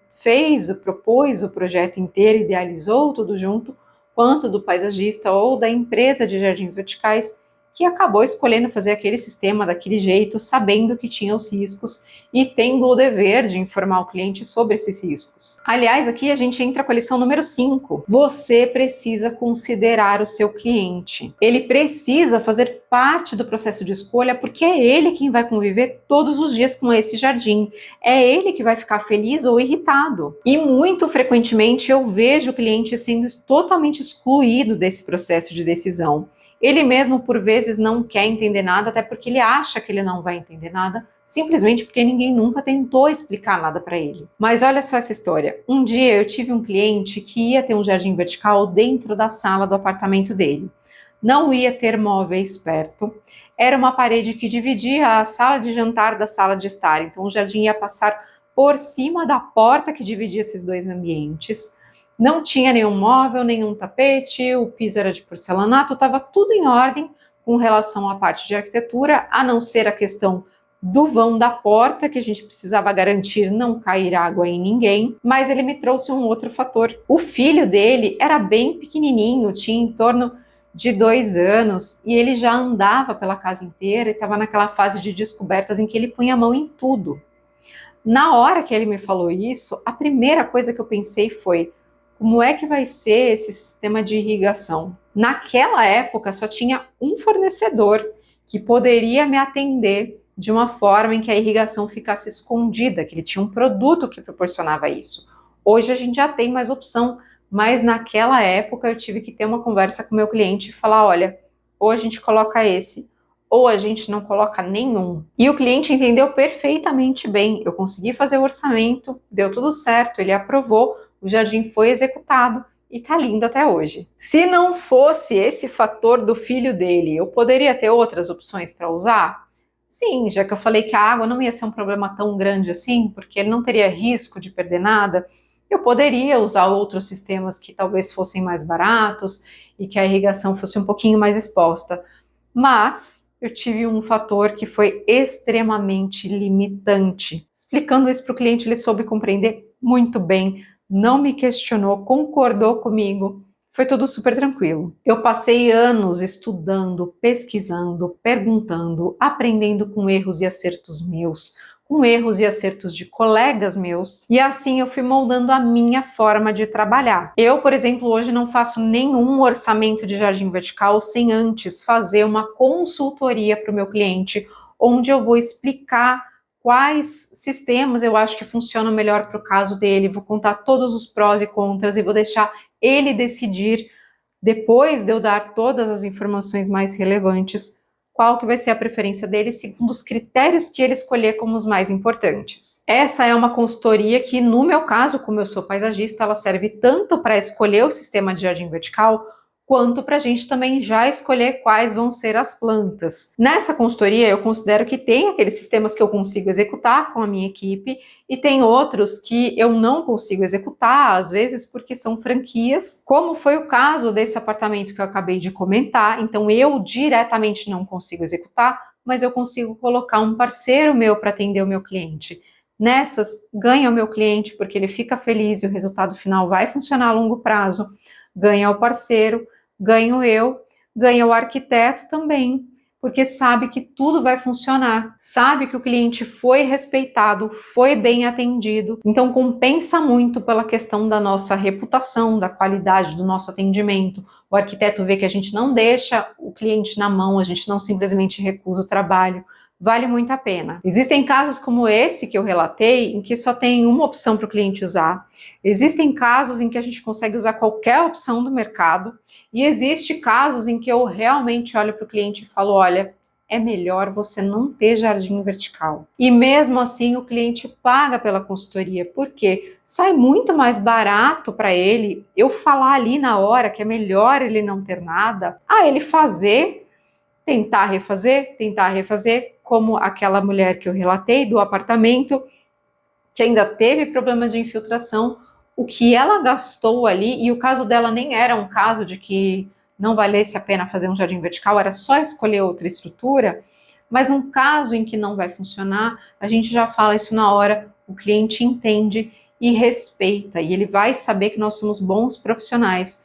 Speaker 1: propôs o projeto inteiro, idealizou tudo junto, quanto do paisagista ou da empresa de jardins verticais que acabou escolhendo fazer aquele sistema daquele jeito, sabendo que tinha os riscos e tendo o dever de informar o cliente sobre esses riscos. Aliás, aqui a gente entra com a lição número 5. Você precisa considerar o seu cliente. Ele precisa fazer parte do processo de escolha porque é ele quem vai conviver todos os dias com esse jardim. É ele que vai ficar feliz ou irritado. E muito frequentemente eu vejo o cliente sendo totalmente excluído desse processo de decisão. Ele mesmo, por vezes, não quer entender nada, até porque ele acha que ele não vai entender nada, simplesmente porque ninguém nunca tentou explicar nada para ele. Mas olha só essa história. Um dia eu tive um cliente que ia ter um jardim vertical dentro da sala do apartamento dele. Não ia ter móveis perto. Era uma parede que dividia a sala de jantar da sala de estar. Então o jardim ia passar por cima da porta que dividia esses dois ambientes. Não tinha nenhum móvel, nenhum tapete, o piso era de porcelanato, estava tudo em ordem com relação à parte de arquitetura, a não ser a questão do vão da porta, que a gente precisava garantir não cair água em ninguém, mas ele me trouxe um outro fator. O filho dele era bem pequenininho, tinha em torno de 2 anos, e ele já andava pela casa inteira e estava naquela fase de descobertas em que ele punha a mão em tudo. Na hora que ele me falou isso, a primeira coisa que eu pensei foi: como é que vai ser esse sistema de irrigação? Naquela época só tinha um fornecedor que poderia me atender de uma forma em que a irrigação ficasse escondida, que ele tinha um produto que proporcionava isso. Hoje a gente já tem mais opção, mas naquela época eu tive que ter uma conversa com o meu cliente e falar: olha, ou a gente coloca esse, ou a gente não coloca nenhum. E o cliente entendeu perfeitamente bem. Eu consegui fazer o orçamento, deu tudo certo, ele aprovou, o jardim foi executado e tá lindo até hoje. Se não fosse esse fator do filho dele, eu poderia ter outras opções para usar? Sim, já que eu falei que a água não ia ser um problema tão grande assim, porque ele não teria risco de perder nada, eu poderia usar outros sistemas que talvez fossem mais baratos e que a irrigação fosse um pouquinho mais exposta. Mas eu tive um fator que foi extremamente limitante. Explicando isso para o cliente, ele soube compreender muito bem, não me questionou, concordou comigo, foi tudo super tranquilo. Eu passei anos estudando, pesquisando, perguntando, aprendendo com erros e acertos meus, com erros e acertos de colegas meus, e assim eu fui moldando a minha forma de trabalhar. Eu, por exemplo, hoje não faço nenhum orçamento de jardim vertical sem antes fazer uma consultoria para o meu cliente, onde eu vou explicar quais sistemas eu acho que funcionam melhor para o caso dele, vou contar todos os prós e contras e vou deixar ele decidir, depois de eu dar todas as informações mais relevantes, qual que vai ser a preferência dele segundo os critérios que ele escolher como os mais importantes. Essa é uma consultoria que, no meu caso, como eu sou paisagista, ela serve tanto para escolher o sistema de jardim vertical, quanto para a gente também já escolher quais vão ser as plantas. Nessa consultoria, eu considero que tem aqueles sistemas que eu consigo executar com a minha equipe e tem outros que eu não consigo executar, às vezes porque são franquias, como foi o caso desse apartamento que eu acabei de comentar. Então, eu diretamente não consigo executar, mas eu consigo colocar um parceiro meu para atender o meu cliente. Nessas, ganha o meu cliente porque ele fica feliz e o resultado final vai funcionar a longo prazo, ganha o parceiro, ganho eu, ganha o arquiteto também, porque sabe que tudo vai funcionar, sabe que o cliente foi respeitado, foi bem atendido, então compensa muito pela questão da nossa reputação, da qualidade do nosso atendimento. O arquiteto vê que a gente não deixa o cliente na mão, a gente não simplesmente recusa o trabalho. Vale muito a pena. Existem casos como esse que eu relatei, em que só tem uma opção para o cliente usar. Existem casos em que a gente consegue usar qualquer opção do mercado. E existe casos em que eu realmente olho para o cliente e falo, olha, é melhor você não ter jardim vertical. E mesmo assim o cliente paga pela consultoria, porque sai muito mais barato para ele eu falar ali na hora que é melhor ele não ter nada, a ele fazer, tentar refazer, como aquela mulher que eu relatei do apartamento, que ainda teve problema de infiltração, o que ela gastou ali, e o caso dela nem era um caso de que não valesse a pena fazer um jardim vertical, era só escolher outra estrutura, mas num caso em que não vai funcionar, a gente já fala isso na hora, o cliente entende e respeita, e ele vai saber que nós somos bons profissionais,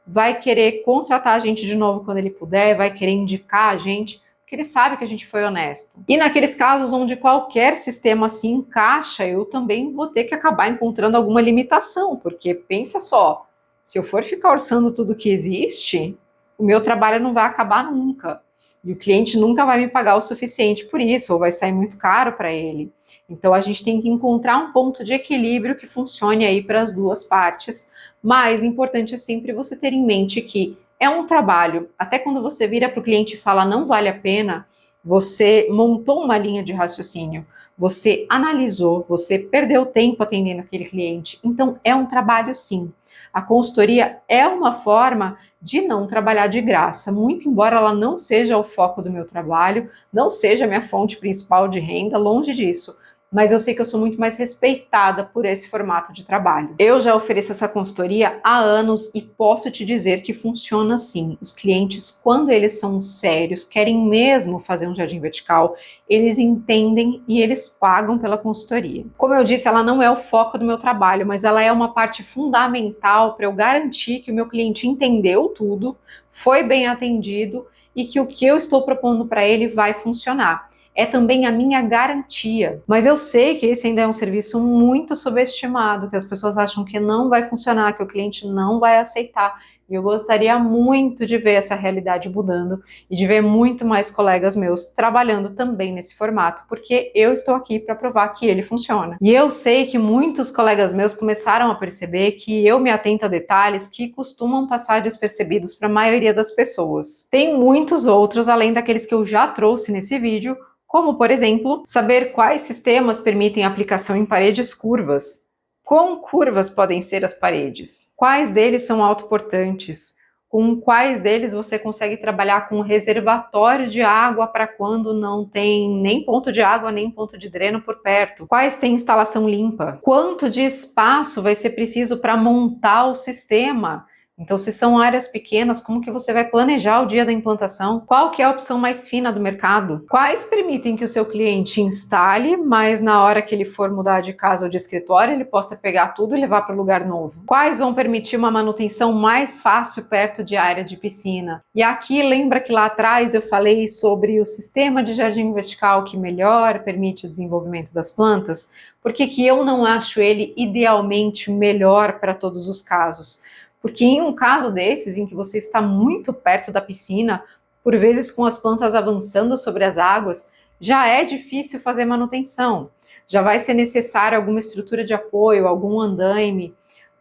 Speaker 1: vai querer contratar a gente de novo quando ele puder, vai querer indicar a gente, porque ele sabe que a gente foi honesto. E naqueles casos onde qualquer sistema se encaixa, eu também vou ter que acabar encontrando alguma limitação, porque pensa só, se eu for ficar orçando tudo que existe, o meu trabalho não vai acabar nunca. E o cliente nunca vai me pagar o suficiente por isso, ou vai sair muito caro para ele. Então a gente tem que encontrar um ponto de equilíbrio que funcione aí para as duas partes. Mas importante é sempre você ter em mente que é um trabalho. Até quando você vira para o cliente e fala não vale a pena, você montou uma linha de raciocínio, você analisou, você perdeu tempo atendendo aquele cliente. Então é um trabalho sim. A consultoria é uma forma de não trabalhar de graça, muito embora ela não seja o foco do meu trabalho, não seja a minha fonte principal de renda, longe disso. Mas eu sei que eu sou muito mais respeitada por esse formato de trabalho. Eu já ofereço essa consultoria há anos e posso te dizer que funciona assim. Os clientes, quando eles são sérios, querem mesmo fazer um jardim vertical, eles entendem e eles pagam pela consultoria. Como eu disse, ela não é o foco do meu trabalho, mas ela é uma parte fundamental para eu garantir que o meu cliente entendeu tudo, foi bem atendido e que o que eu estou propondo para ele vai funcionar. É também a minha garantia. Mas eu sei que esse ainda é um serviço muito subestimado, que as pessoas acham que não vai funcionar, que o cliente não vai aceitar. E eu gostaria muito de ver essa realidade mudando e de ver muito mais colegas meus trabalhando também nesse formato, porque eu estou aqui para provar que ele funciona. E eu sei que muitos colegas meus começaram a perceber que eu me atento a detalhes que costumam passar despercebidos para a maioria das pessoas. Tem muitos outros, além daqueles que eu já trouxe nesse vídeo, como, por exemplo, saber quais sistemas permitem aplicação em paredes curvas. Quão curvas podem ser as paredes? Quais deles são autoportantes? Com quais deles você consegue trabalhar com reservatório de água para quando não tem nem ponto de água, nem ponto de dreno por perto? Quais têm instalação limpa? Quanto de espaço vai ser preciso para montar o sistema? Então, se são áreas pequenas, como que você vai planejar o dia da implantação? Qual que é a opção mais fina do mercado? Quais permitem que o seu cliente instale, mas na hora que ele for mudar de casa ou de escritório, ele possa pegar tudo e levar para o lugar novo? Quais vão permitir uma manutenção mais fácil perto de área de piscina? E aqui, lembra que lá atrás eu falei sobre o sistema de jardim vertical que melhor permite o desenvolvimento das plantas? Por que que eu não acho ele idealmente melhor para todos os casos? Porque em um caso desses, em que você está muito perto da piscina, por vezes com as plantas avançando sobre as águas, já é difícil fazer manutenção. Já vai ser necessário alguma estrutura de apoio, algum andaime.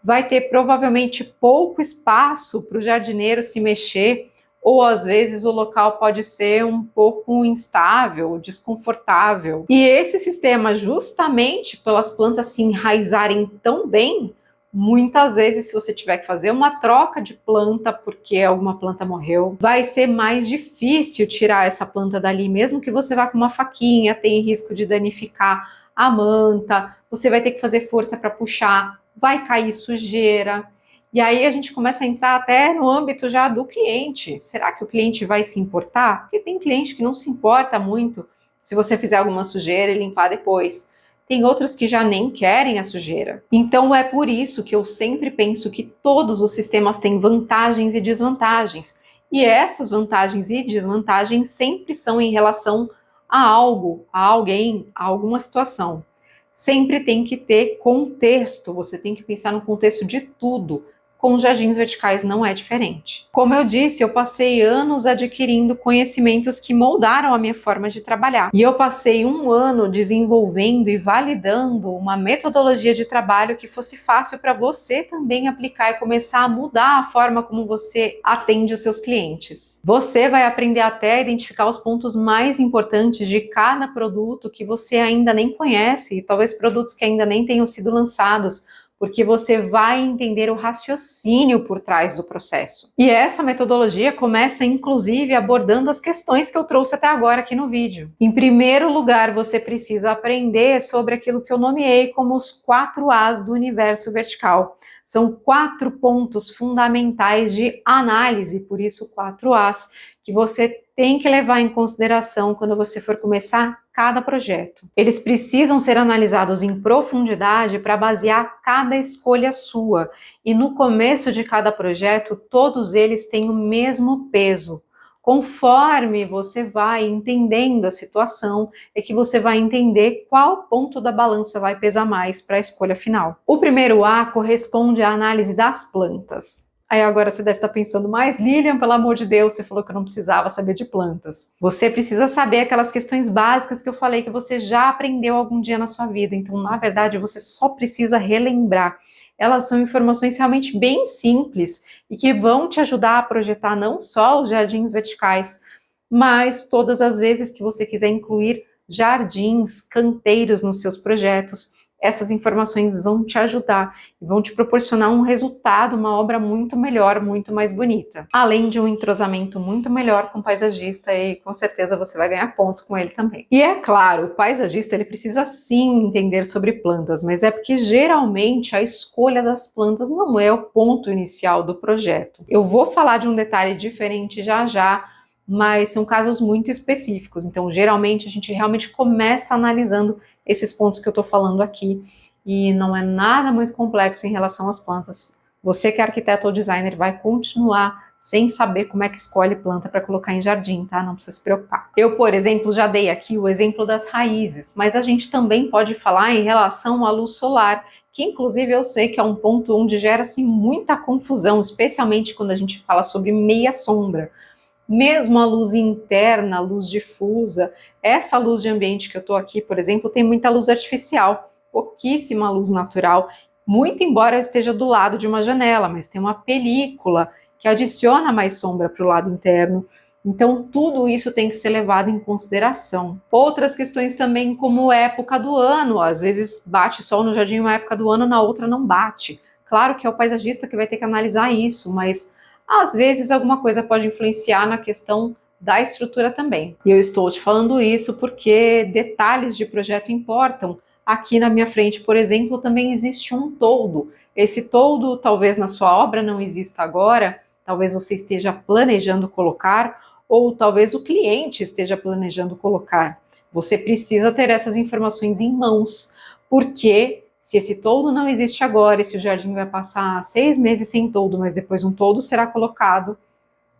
Speaker 1: Vai ter provavelmente pouco espaço para o jardineiro se mexer ou às vezes o local pode ser um pouco instável, desconfortável. E esse sistema, justamente pelas plantas se enraizarem tão bem, muitas vezes, se você tiver que fazer uma troca de planta porque alguma planta morreu, vai ser mais difícil tirar essa planta dali, mesmo que você vá com uma faquinha, tem risco de danificar a manta, você vai ter que fazer força para puxar, vai cair sujeira. E aí a gente começa a entrar até no âmbito já do cliente. Será que o cliente vai se importar? Porque tem cliente que não se importa muito se você fizer alguma sujeira e limpar depois. Tem outros que já nem querem a sujeira. Então é por isso que eu sempre penso que todos os sistemas têm vantagens e desvantagens. E essas vantagens e desvantagens sempre são em relação a algo, a alguém, a alguma situação. Sempre tem que ter contexto, você tem que pensar no contexto de tudo. Com jardins verticais não é diferente. Como eu disse, eu passei anos adquirindo conhecimentos que moldaram a minha forma de trabalhar. E eu passei um ano desenvolvendo e validando uma metodologia de trabalho que fosse fácil para você também aplicar e começar a mudar a forma como você atende os seus clientes. Você vai aprender até a identificar os pontos mais importantes de cada produto que você ainda nem conhece, e talvez produtos que ainda nem tenham sido lançados, porque você vai entender o raciocínio por trás do processo. E essa metodologia começa, inclusive, abordando as questões que eu trouxe até agora aqui no vídeo. Em primeiro lugar, você precisa aprender sobre aquilo que eu nomeei como os 4 As do universo vertical. São 4 pontos fundamentais de análise, por isso 4 As, que você tem que levar em consideração quando você for começar cada projeto. Eles precisam ser analisados em profundidade para basear cada escolha sua. E no começo de cada projeto, todos eles têm o mesmo peso. Conforme você vai entendendo a situação, é que você vai entender qual ponto da balança vai pesar mais para a escolha final. O primeiro A corresponde à análise das plantas. Aí agora você deve estar pensando, mas Lilian, pelo amor de Deus, você falou que eu não precisava saber de plantas. Você precisa saber aquelas questões básicas que eu falei que você já aprendeu algum dia na sua vida. Então, na verdade, você só precisa relembrar. Elas são informações realmente bem simples e que vão te ajudar a projetar não só os jardins verticais, mas todas as vezes que você quiser incluir jardins, canteiros nos seus projetos. Essas informações vão te ajudar e vão te proporcionar um resultado, uma obra muito melhor, muito mais bonita. Além de um entrosamento muito melhor com o paisagista e com certeza você vai ganhar pontos com ele também. E é claro, o paisagista ele precisa sim entender sobre plantas, mas é porque geralmente a escolha das plantas não é o ponto inicial do projeto. Eu vou falar de um detalhe diferente já já, mas são casos muito específicos, então geralmente a gente realmente começa analisando esses pontos que eu estou falando aqui, e não é nada muito complexo em relação às plantas. Você que é arquiteto ou designer vai continuar sem saber como é que escolhe planta para colocar em jardim, tá? Não precisa se preocupar. Eu, por exemplo, já dei aqui o exemplo das raízes, mas a gente também pode falar em relação à luz solar, que inclusive eu sei que é um ponto onde gera-se muita confusão, especialmente quando a gente fala sobre meia sombra. Mesmo a luz interna, a luz difusa, essa luz de ambiente que eu estou aqui, por exemplo, tem muita luz artificial, pouquíssima luz natural, muito embora eu esteja do lado de uma janela, mas tem uma película que adiciona mais sombra para o lado interno. Então, tudo isso tem que ser levado em consideração. Outras questões também, como época do ano, às vezes bate sol no jardim uma época do ano, na outra não bate. Claro que é o paisagista que vai ter que analisar isso, mas às vezes alguma coisa pode influenciar na questão da estrutura também. E eu estou te falando isso porque detalhes de projeto importam. Aqui na minha frente, por exemplo, também existe um toldo. Esse toldo talvez na sua obra não exista agora, talvez você esteja planejando colocar, ou talvez o cliente esteja planejando colocar. Você precisa ter essas informações em mãos, porque se esse toldo não existe agora, e se o jardim vai passar 6 meses sem toldo, mas depois um toldo será colocado,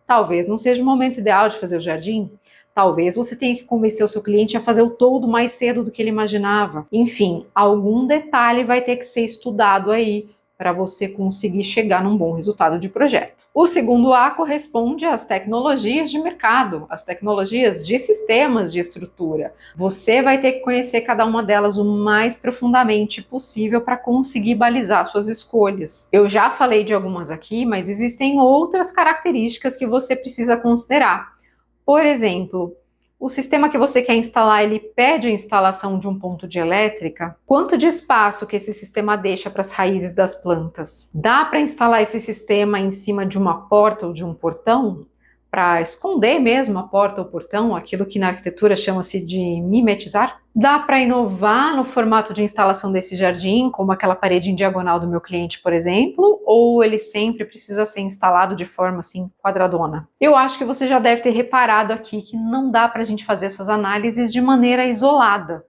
Speaker 1: talvez não seja o momento ideal de fazer o jardim. Talvez você tenha que convencer o seu cliente a fazer o toldo mais cedo do que ele imaginava. Enfim, algum detalhe vai ter que ser estudado aí para você conseguir chegar num bom resultado de projeto. O segundo A corresponde às tecnologias de mercado, às tecnologias de sistemas de estrutura. Você vai ter que conhecer cada uma delas o mais profundamente possível para conseguir balizar suas escolhas. Eu já falei de algumas aqui, mas existem outras características que você precisa considerar. Por exemplo, o sistema que você quer instalar, ele pede a instalação de um ponto de elétrica? Quanto de espaço que esse sistema deixa para as raízes das plantas? Dá para instalar esse sistema em cima de uma porta ou de um portão? Para esconder mesmo a porta ou portão, aquilo que na arquitetura chama-se de mimetizar? Dá para inovar no formato de instalação desse jardim, como aquela parede em diagonal do meu cliente, por exemplo, ou ele sempre precisa ser instalado de forma assim quadradona? Eu acho que você já deve ter reparado aqui que não dá para a gente fazer essas análises de maneira isolada.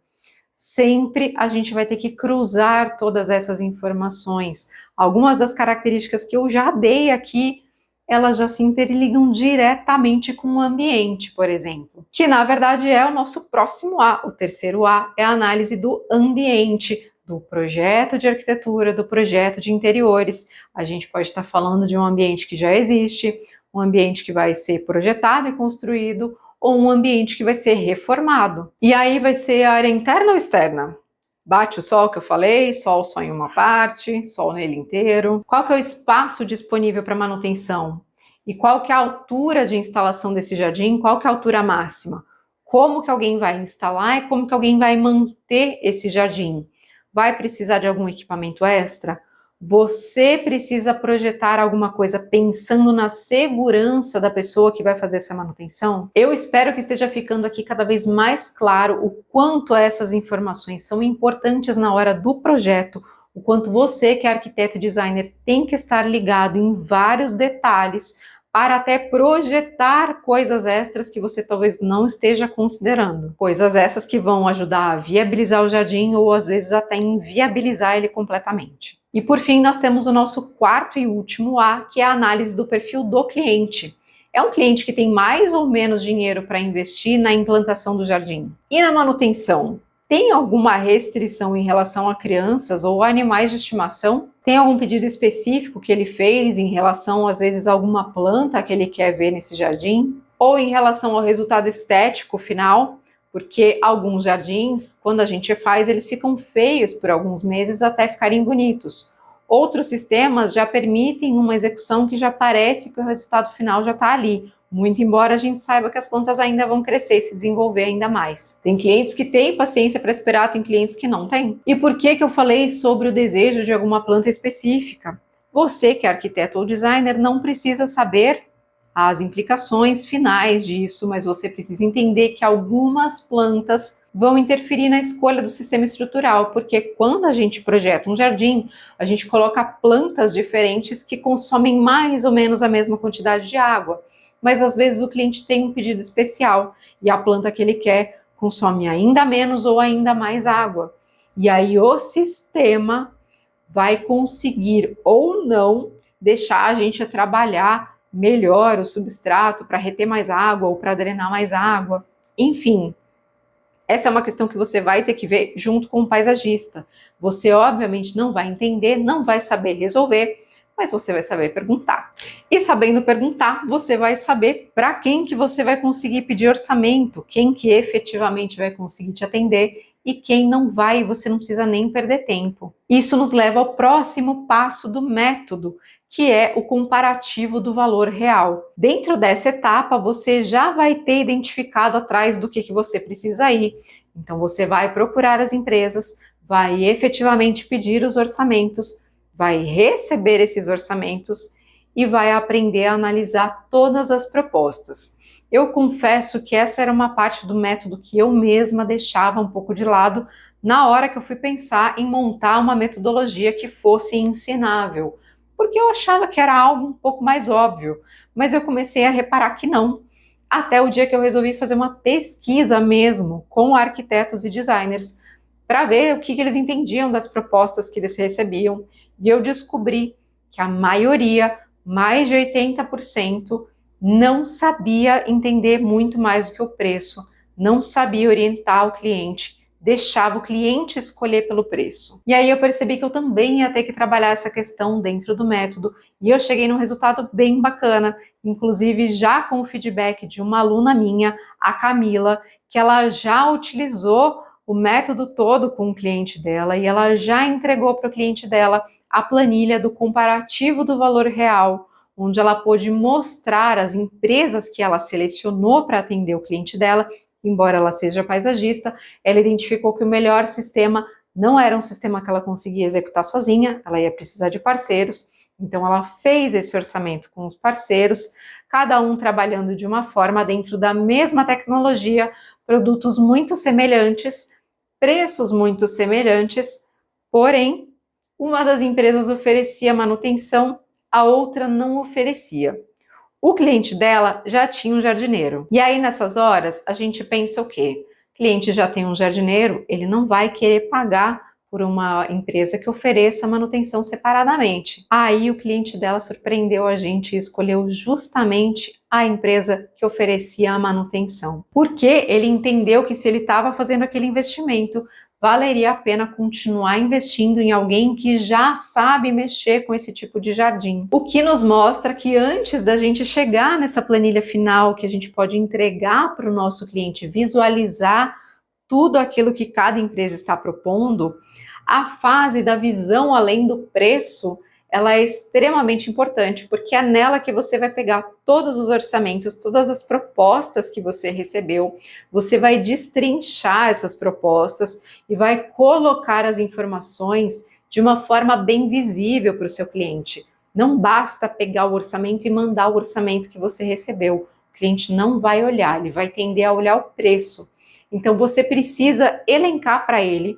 Speaker 1: Sempre a gente vai ter que cruzar todas essas informações. Algumas das características que eu já dei aqui, elas já se interligam diretamente com o ambiente, por exemplo, que na verdade é o nosso próximo A. O terceiro A é a análise do ambiente, do projeto de arquitetura, do projeto de interiores. A gente pode estar falando de um ambiente que já existe, um ambiente que vai ser projetado e construído, ou um ambiente que vai ser reformado. E aí vai ser a área interna ou externa? Bate o sol que eu falei, sol só em uma parte, sol nele inteiro. Qual que é o espaço disponível para manutenção? E qual que é a altura de instalação desse jardim? Qual que é a altura máxima? Como que alguém vai instalar e como que alguém vai manter esse jardim? Vai precisar de algum equipamento extra? Você precisa projetar alguma coisa pensando na segurança da pessoa que vai fazer essa manutenção? Eu espero que esteja ficando aqui cada vez mais claro o quanto essas informações são importantes na hora do projeto, o quanto você, que é arquiteto e designer, tem que estar ligado em vários detalhes para até projetar coisas extras que você talvez não esteja considerando. Coisas essas que vão ajudar a viabilizar o jardim ou às vezes até inviabilizar ele completamente. E por fim, nós temos o nosso quarto e último A, que é a análise do perfil do cliente. É um cliente que tem mais ou menos dinheiro para investir na implantação do jardim. E na manutenção? Tem alguma restrição em relação a crianças ou animais de estimação? Tem algum pedido específico que ele fez em relação, às vezes, a alguma planta que ele quer ver nesse jardim? Ou em relação ao resultado estético final? Porque alguns jardins, quando a gente faz, eles ficam feios por alguns meses até ficarem bonitos. Outros sistemas já permitem uma execução que já parece que o resultado final já está ali, muito embora a gente saiba que as plantas ainda vão crescer e se desenvolver ainda mais. Tem clientes que têm paciência para esperar, tem clientes que não têm. E por que eu falei sobre o desejo de alguma planta específica? Você, que é arquiteto ou designer, não precisa saber as implicações finais disso, mas você precisa entender que algumas plantas vão interferir na escolha do sistema estrutural, porque quando a gente projeta um jardim, a gente coloca plantas diferentes que consomem mais ou menos a mesma quantidade de água, mas às vezes o cliente tem um pedido especial e a planta que ele quer consome ainda menos ou ainda mais água. E aí o sistema vai conseguir ou não deixar a gente trabalhar melhor o substrato para reter mais água ou para drenar mais água. Enfim, essa é uma questão que você vai ter que ver junto com o paisagista. Você, obviamente, não vai entender, não vai saber resolver, mas você vai saber perguntar. E sabendo perguntar, você vai saber para quem que você vai conseguir pedir orçamento, quem que efetivamente vai conseguir te atender e quem não vai, e você não precisa nem perder tempo. Isso nos leva ao próximo passo do método, que é o comparativo do valor real. Dentro dessa etapa, você já vai ter identificado atrás do que você precisa ir. Então, você vai procurar as empresas, vai efetivamente pedir os orçamentos, vai receber esses orçamentos e vai aprender a analisar todas as propostas. Eu confesso que essa era uma parte do método que eu mesma deixava um pouco de lado na hora que eu fui pensar em montar uma metodologia que fosse ensinável, porque eu achava que era algo um pouco mais óbvio, mas eu comecei a reparar que não, até o dia que eu resolvi fazer uma pesquisa mesmo com arquitetos e designers para ver o que eles entendiam das propostas que eles recebiam, e eu descobri que a maioria, mais de 80%, não sabia entender muito mais do que o preço, não sabia orientar o cliente deixava o cliente escolher pelo preço. E aí eu percebi que eu também ia ter que trabalhar essa questão dentro do método, e eu cheguei num resultado bem bacana, inclusive já com o feedback de uma aluna minha, a Camila, que ela já utilizou o método todo com o cliente dela e ela já entregou para o cliente dela a planilha do comparativo do valor real, onde ela pôde mostrar as empresas que ela selecionou para atender o cliente dela. Embora ela seja paisagista, ela identificou que o melhor sistema não era um sistema que ela conseguia executar sozinha, ela ia precisar de parceiros, então ela fez esse orçamento com os parceiros, cada um trabalhando de uma forma dentro da mesma tecnologia, produtos muito semelhantes, preços muito semelhantes, porém, uma das empresas oferecia manutenção, a outra não oferecia. O cliente dela já tinha um jardineiro. E aí, nessas horas, a gente pensa o quê? O cliente já tem um jardineiro, ele não vai querer pagar por uma empresa que ofereça manutenção separadamente. Aí o cliente dela surpreendeu a gente e escolheu justamente a empresa que oferecia a manutenção. Porque ele entendeu que se ele estava fazendo aquele investimento, valeria a pena continuar investindo em alguém que já sabe mexer com esse tipo de jardim. O que nos mostra que antes da gente chegar nessa planilha final que a gente pode entregar para o nosso cliente, visualizar tudo aquilo que cada empresa está propondo, a fase da visão além do preço, ela é extremamente importante, porque é nela que você vai pegar todos os orçamentos, todas as propostas que você recebeu, você vai destrinchar essas propostas e vai colocar as informações de uma forma bem visível para o seu cliente. Não basta pegar o orçamento e mandar o orçamento que você recebeu. O cliente não vai olhar, ele vai tender a olhar o preço. Então você precisa elencar para ele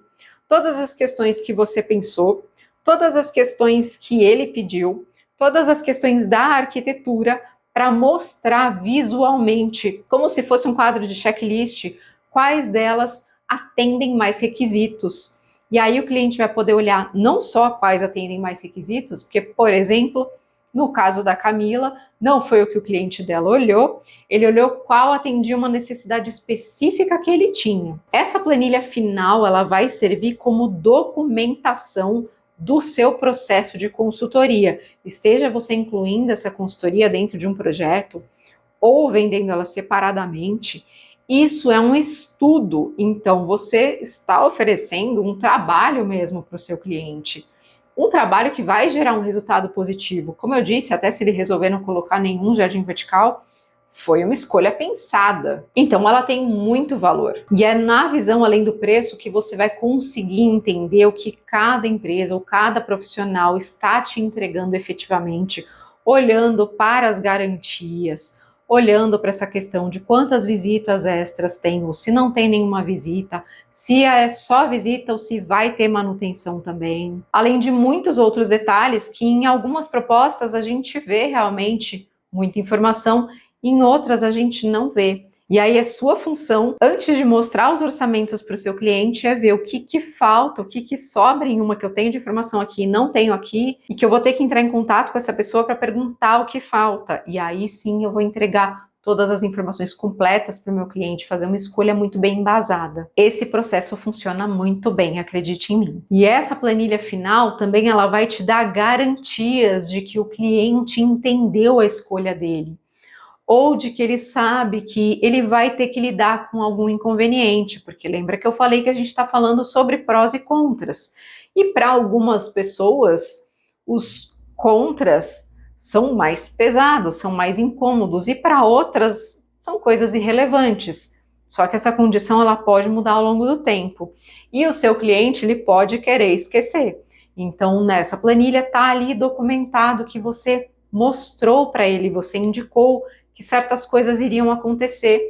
Speaker 1: todas as questões que você pensou, todas as questões que ele pediu, todas as questões da arquitetura, para mostrar visualmente, como se fosse um quadro de checklist, quais delas atendem mais requisitos. E aí o cliente vai poder olhar não só quais atendem mais requisitos, porque, por exemplo, no caso da Camila, não foi o que o cliente dela olhou, ele olhou qual atendia uma necessidade específica que ele tinha. Essa planilha final, ela vai servir como documentação do seu processo de consultoria. Esteja você incluindo essa consultoria dentro de um projeto ou vendendo ela separadamente, isso é um estudo, então você está oferecendo um trabalho mesmo para o seu cliente. Um trabalho que vai gerar um resultado positivo. Como eu disse, até se ele resolver não colocar nenhum jardim vertical, foi uma escolha pensada. Então ela tem muito valor. E é na visão além do preço que você vai conseguir entender o que cada empresa ou cada profissional está te entregando efetivamente, olhando para as garantias, olhando para essa questão de quantas visitas extras tem, ou se não tem nenhuma visita, se é só visita ou se vai ter manutenção também. Além de muitos outros detalhes que em algumas propostas a gente vê realmente muita informação, em outras a gente não vê. E aí é sua função, antes de mostrar os orçamentos para o seu cliente, é ver o que falta, o que sobra em uma que eu tenho de informação aqui e não tenho aqui, e que eu vou ter que entrar em contato com essa pessoa para perguntar o que falta. E aí sim eu vou entregar todas as informações completas para o meu cliente, fazer uma escolha muito bem embasada. Esse processo funciona muito bem, acredite em mim. E essa planilha final também ela vai te dar garantias de que o cliente entendeu a escolha dele, ou de que ele sabe que ele vai ter que lidar com algum inconveniente, porque lembra que eu falei que a gente está falando sobre prós e contras. E para algumas pessoas, os contras são mais pesados, são mais incômodos, e para outras são coisas irrelevantes. Só que essa condição ela pode mudar ao longo do tempo. E o seu cliente ele pode querer esquecer. Então, nessa planilha está ali documentado que você mostrou para ele, você indicou que certas coisas iriam acontecer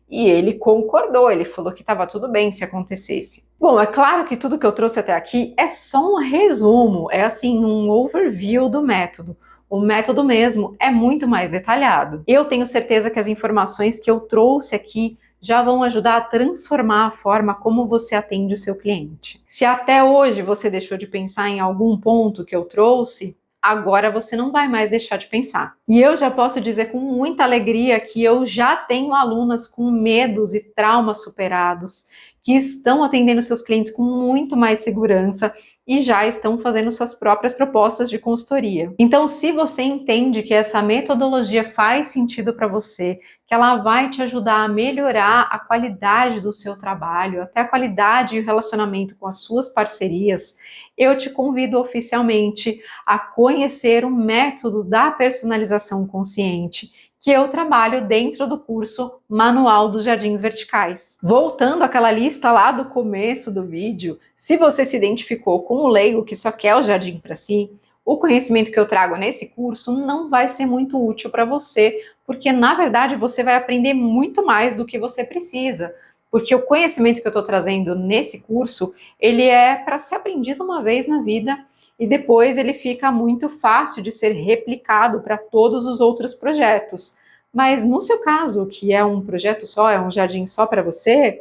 Speaker 1: e ele concordou, ele falou que estava tudo bem se acontecesse. Bom, é claro que tudo que eu trouxe até aqui é só um resumo, é assim um overview do método. O método mesmo é muito mais detalhado. Eu tenho certeza que as informações que eu trouxe aqui já vão ajudar a transformar a forma como você atende o seu cliente. Se até hoje você deixou de pensar em algum ponto que eu trouxe, agora você não vai mais deixar de pensar. E eu já posso dizer com muita alegria que eu já tenho alunas com medos e traumas superados, que estão atendendo seus clientes com muito mais segurança e já estão fazendo suas próprias propostas de consultoria. Então, se você entende que essa metodologia faz sentido para você, que ela vai te ajudar a melhorar a qualidade do seu trabalho, até a qualidade e o relacionamento com as suas parcerias, eu te convido oficialmente a conhecer o método da personalização consciente, que eu trabalho dentro do curso Manual dos Jardins Verticais. Voltando àquela lista lá do começo do vídeo, se você se identificou com o leigo que só quer o jardim para si, o conhecimento que eu trago nesse curso não vai ser muito útil para você, porque na verdade você vai aprender muito mais do que você precisa, porque o conhecimento que eu estou trazendo nesse curso, ele é para ser aprendido uma vez na vida e depois ele fica muito fácil de ser replicado para todos os outros projetos. Mas no seu caso, que é um projeto só, é um jardim só para você,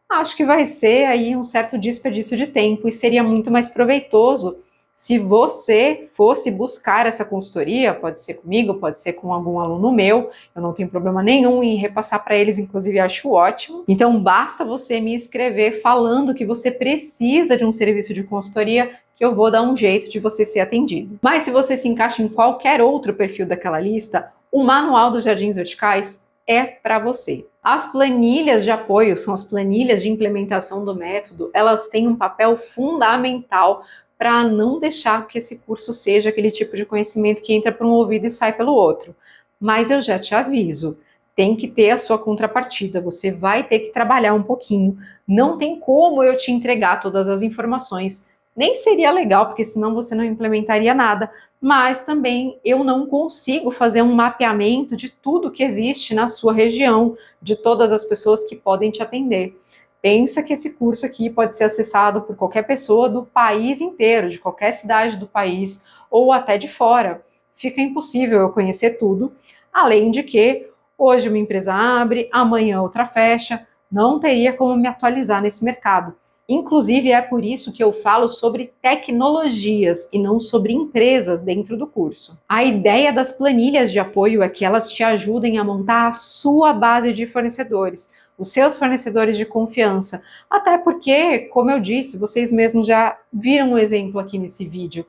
Speaker 1: acho que vai ser aí um certo desperdício de tempo e seria muito mais proveitoso se você fosse buscar essa consultoria, pode ser comigo, pode ser com algum aluno meu, eu não tenho problema nenhum em repassar para eles, inclusive acho ótimo. Então basta você me escrever falando que você precisa de um serviço de consultoria, que eu vou dar um jeito de você ser atendido. Mas se você se encaixa em qualquer outro perfil daquela lista, o Manual dos Jardins Verticais é para você. As planilhas de apoio, são as planilhas de implementação do método, elas têm um papel fundamental para não deixar que esse curso seja aquele tipo de conhecimento que entra por um ouvido e sai pelo outro. Mas eu já te aviso, tem que ter a sua contrapartida, você vai ter que trabalhar um pouquinho, não tem como eu te entregar todas as informações, nem seria legal, porque senão você não implementaria nada, mas também eu não consigo fazer um mapeamento de tudo que existe na sua região, de todas as pessoas que podem te atender. Pensa que esse curso aqui pode ser acessado por qualquer pessoa do país inteiro, de qualquer cidade do país, ou até de fora. Fica impossível eu conhecer tudo, além de que hoje uma empresa abre, amanhã outra fecha, não teria como me atualizar nesse mercado. Inclusive, é por isso que eu falo sobre tecnologias e não sobre empresas dentro do curso. A ideia das planilhas de apoio é que elas te ajudem a montar a sua base de fornecedores, os seus fornecedores de confiança. Até porque, como eu disse, vocês mesmos já viram um exemplo aqui nesse vídeo.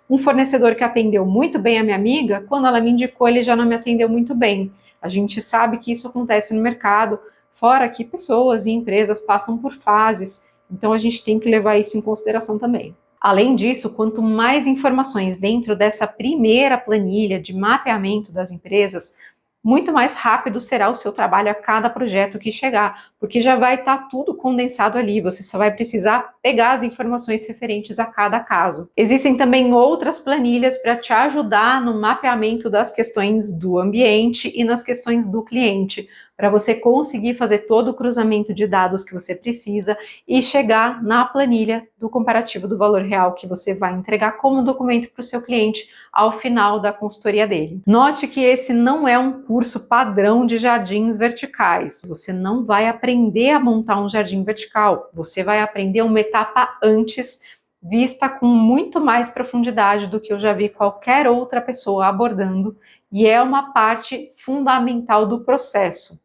Speaker 1: Um fornecedor que atendeu muito bem a minha amiga, quando ela me indicou, ele já não me atendeu muito bem. A gente sabe que isso acontece no mercado, fora que pessoas e empresas passam por fases. Então, a gente tem que levar isso em consideração também. Além disso, quanto mais informações dentro dessa primeira planilha de mapeamento das empresas, muito mais rápido será o seu trabalho a cada projeto que chegar, porque já vai estar tudo condensado ali, você só vai precisar pegar as informações referentes a cada caso. Existem também outras planilhas para te ajudar no mapeamento das questões do ambiente e nas questões do cliente, para você conseguir fazer todo o cruzamento de dados que você precisa e chegar na planilha do comparativo do valor real que você vai entregar como documento para o seu cliente ao final da consultoria dele. Note que esse não é um curso padrão de jardins verticais. Você não vai aprender a montar um jardim vertical, você vai aprender uma etapa antes, vista com muito mais profundidade do que eu já vi qualquer outra pessoa abordando, e é uma parte fundamental do processo.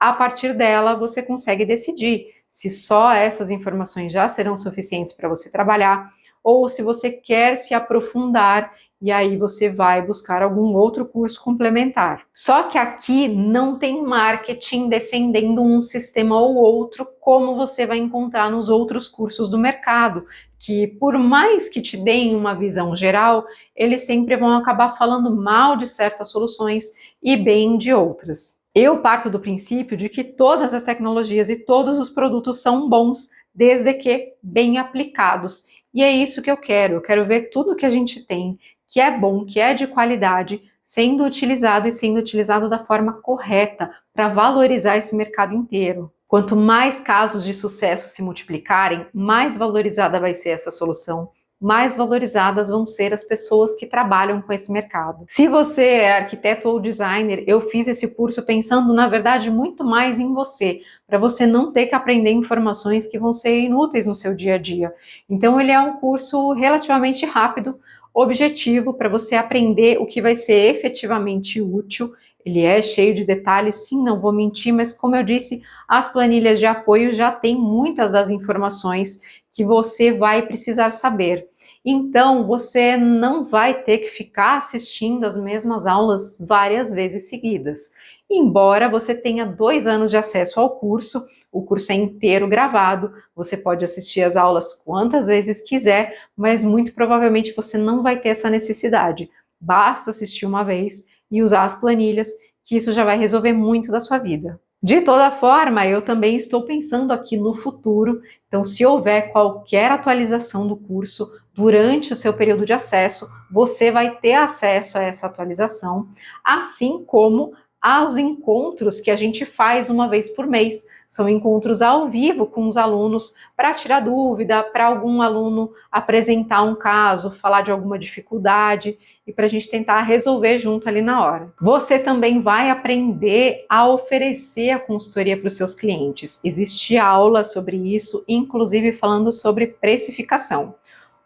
Speaker 1: A partir dela, você consegue decidir se só essas informações já serão suficientes para você trabalhar, ou se você quer se aprofundar, e aí você vai buscar algum outro curso complementar. Só que aqui não tem marketing defendendo um sistema ou outro, como você vai encontrar nos outros cursos do mercado, que por mais que te deem uma visão geral, eles sempre vão acabar falando mal de certas soluções e bem de outras. Eu parto do princípio de que todas as tecnologias e todos os produtos são bons, desde que bem aplicados. E é isso que eu quero ver tudo que a gente tem, que é bom, que é de qualidade, sendo utilizado e sendo utilizado da forma correta para valorizar esse mercado inteiro. Quanto mais casos de sucesso se multiplicarem, mais valorizada vai ser essa solução, mais valorizadas vão ser as pessoas que trabalham com esse mercado. Se você é arquiteto ou designer, eu fiz esse curso pensando, na verdade, muito mais em você, para você não ter que aprender informações que vão ser inúteis no seu dia a dia. Então, ele é um curso relativamente rápido, objetivo, para você aprender o que vai ser efetivamente útil. Ele é cheio de detalhes, sim, não vou mentir, mas como eu disse, as planilhas de apoio já têm muitas das informações que você vai precisar saber. Então, você não vai ter que ficar assistindo as mesmas aulas várias vezes seguidas. Embora você tenha 2 anos de acesso ao curso, o curso é inteiro gravado, você pode assistir as aulas quantas vezes quiser, mas muito provavelmente você não vai ter essa necessidade. Basta assistir uma vez e usar as planilhas, que isso já vai resolver muito da sua vida. De toda forma, eu também estou pensando aqui no futuro, então se houver qualquer atualização do curso durante o seu período de acesso, você vai ter acesso a essa atualização, assim como aos encontros que a gente faz uma vez por mês. São encontros ao vivo com os alunos para tirar dúvida, para algum aluno apresentar um caso, falar de alguma dificuldade e para a gente tentar resolver junto ali na hora. Você também vai aprender a oferecer a consultoria para os seus clientes. Existe aula sobre isso, inclusive falando sobre precificação.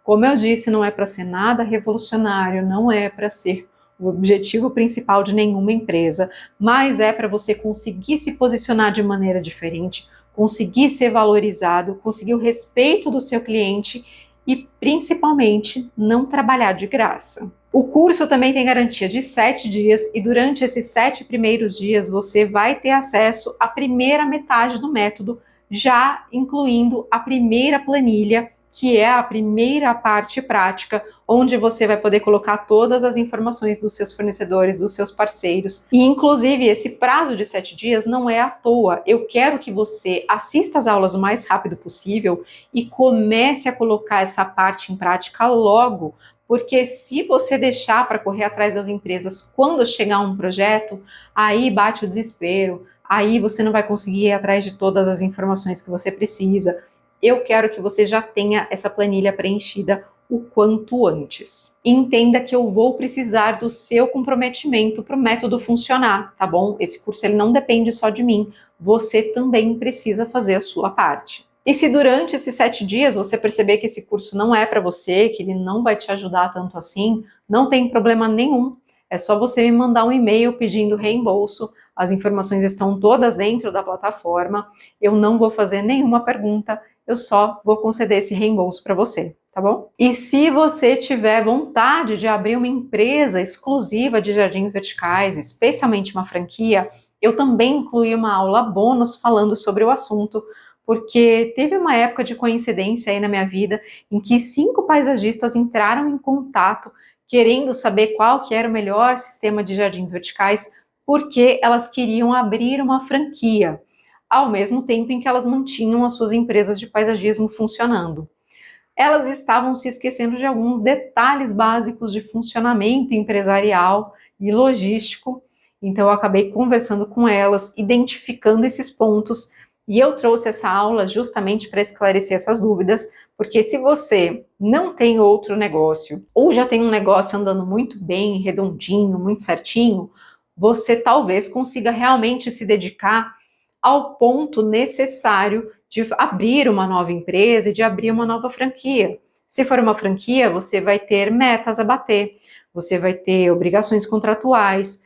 Speaker 1: Como eu disse, não é para ser nada revolucionário, não é para ser o objetivo principal de nenhuma empresa, mas é para você conseguir se posicionar de maneira diferente, conseguir ser valorizado, conseguir o respeito do seu cliente e, principalmente, não trabalhar de graça. O curso também tem garantia de 7 dias e durante esses 7 primeiros dias você vai ter acesso à primeira metade do método, já incluindo a primeira planilha, que é a primeira parte prática, onde você vai poder colocar todas as informações dos seus fornecedores, dos seus parceiros. E, inclusive, esse prazo de 7 dias não é à toa. Eu quero que você assista às aulas o mais rápido possível e comece a colocar essa parte em prática logo, porque se você deixar para correr atrás das empresas quando chegar um projeto, aí bate o desespero, aí você não vai conseguir ir atrás de todas as informações que você precisa. Eu quero que você já tenha essa planilha preenchida o quanto antes. Entenda que eu vou precisar do seu comprometimento para o método funcionar, tá bom? Esse curso ele não depende só de mim, você também precisa fazer a sua parte. E se durante esses 7 dias você perceber que esse curso não é para você, que ele não vai te ajudar tanto assim, não tem problema nenhum. É só você me mandar um e-mail pedindo reembolso, as informações estão todas dentro da plataforma, eu não vou fazer nenhuma pergunta, eu só vou conceder esse reembolso para você, tá bom? E se você tiver vontade de abrir uma empresa exclusiva de jardins verticais, especialmente uma franquia, eu também incluí uma aula bônus falando sobre o assunto, porque teve uma época de coincidência aí na minha vida em que 5 paisagistas entraram em contato querendo saber qual que era o melhor sistema de jardins verticais, porque elas queriam abrir uma franquia, ao mesmo tempo em que elas mantinham as suas empresas de paisagismo funcionando. Elas estavam se esquecendo de alguns detalhes básicos de funcionamento empresarial e logístico, então eu acabei conversando com elas, identificando esses pontos, e eu trouxe essa aula justamente para esclarecer essas dúvidas, porque se você não tem outro negócio, ou já tem um negócio andando muito bem, redondinho, muito certinho, você talvez consiga realmente se dedicar ao ponto necessário de abrir uma nova empresa e de abrir uma nova franquia. Se for uma franquia, você vai ter metas a bater, você vai ter obrigações contratuais.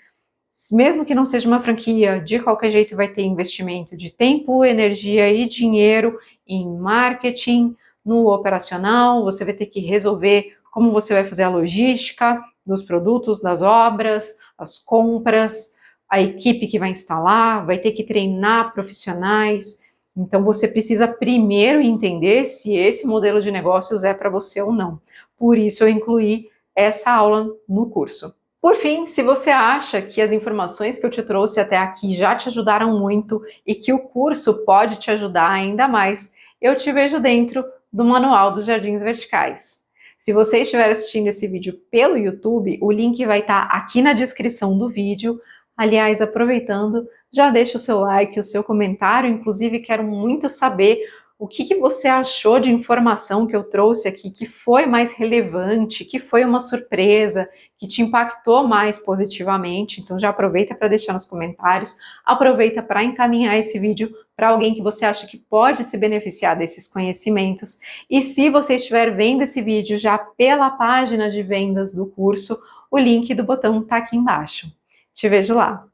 Speaker 1: Mesmo que não seja uma franquia, de qualquer jeito vai ter investimento de tempo, energia e dinheiro em marketing, no operacional, você vai ter que resolver como você vai fazer a logística dos produtos, das obras, as compras, a equipe que vai instalar, vai ter que treinar profissionais. Então você precisa primeiro entender se esse modelo de negócios é para você ou não. Por isso eu incluí essa aula no curso. Por fim, se você acha que as informações que eu te trouxe até aqui já te ajudaram muito e que o curso pode te ajudar ainda mais, eu te vejo dentro do Manual dos Jardins Verticais. Se você estiver assistindo esse vídeo pelo YouTube, o link vai estar aqui na descrição do vídeo. Aliás, aproveitando, já deixa o seu like, o seu comentário, inclusive quero muito saber o que você achou de informação que eu trouxe aqui, que foi mais relevante, que foi uma surpresa, que te impactou mais positivamente. Então já aproveita para deixar nos comentários, aproveita para encaminhar esse vídeo para alguém que você acha que pode se beneficiar desses conhecimentos. E se você estiver vendo esse vídeo já pela página de vendas do curso, o link do botão está aqui embaixo. Te vejo lá!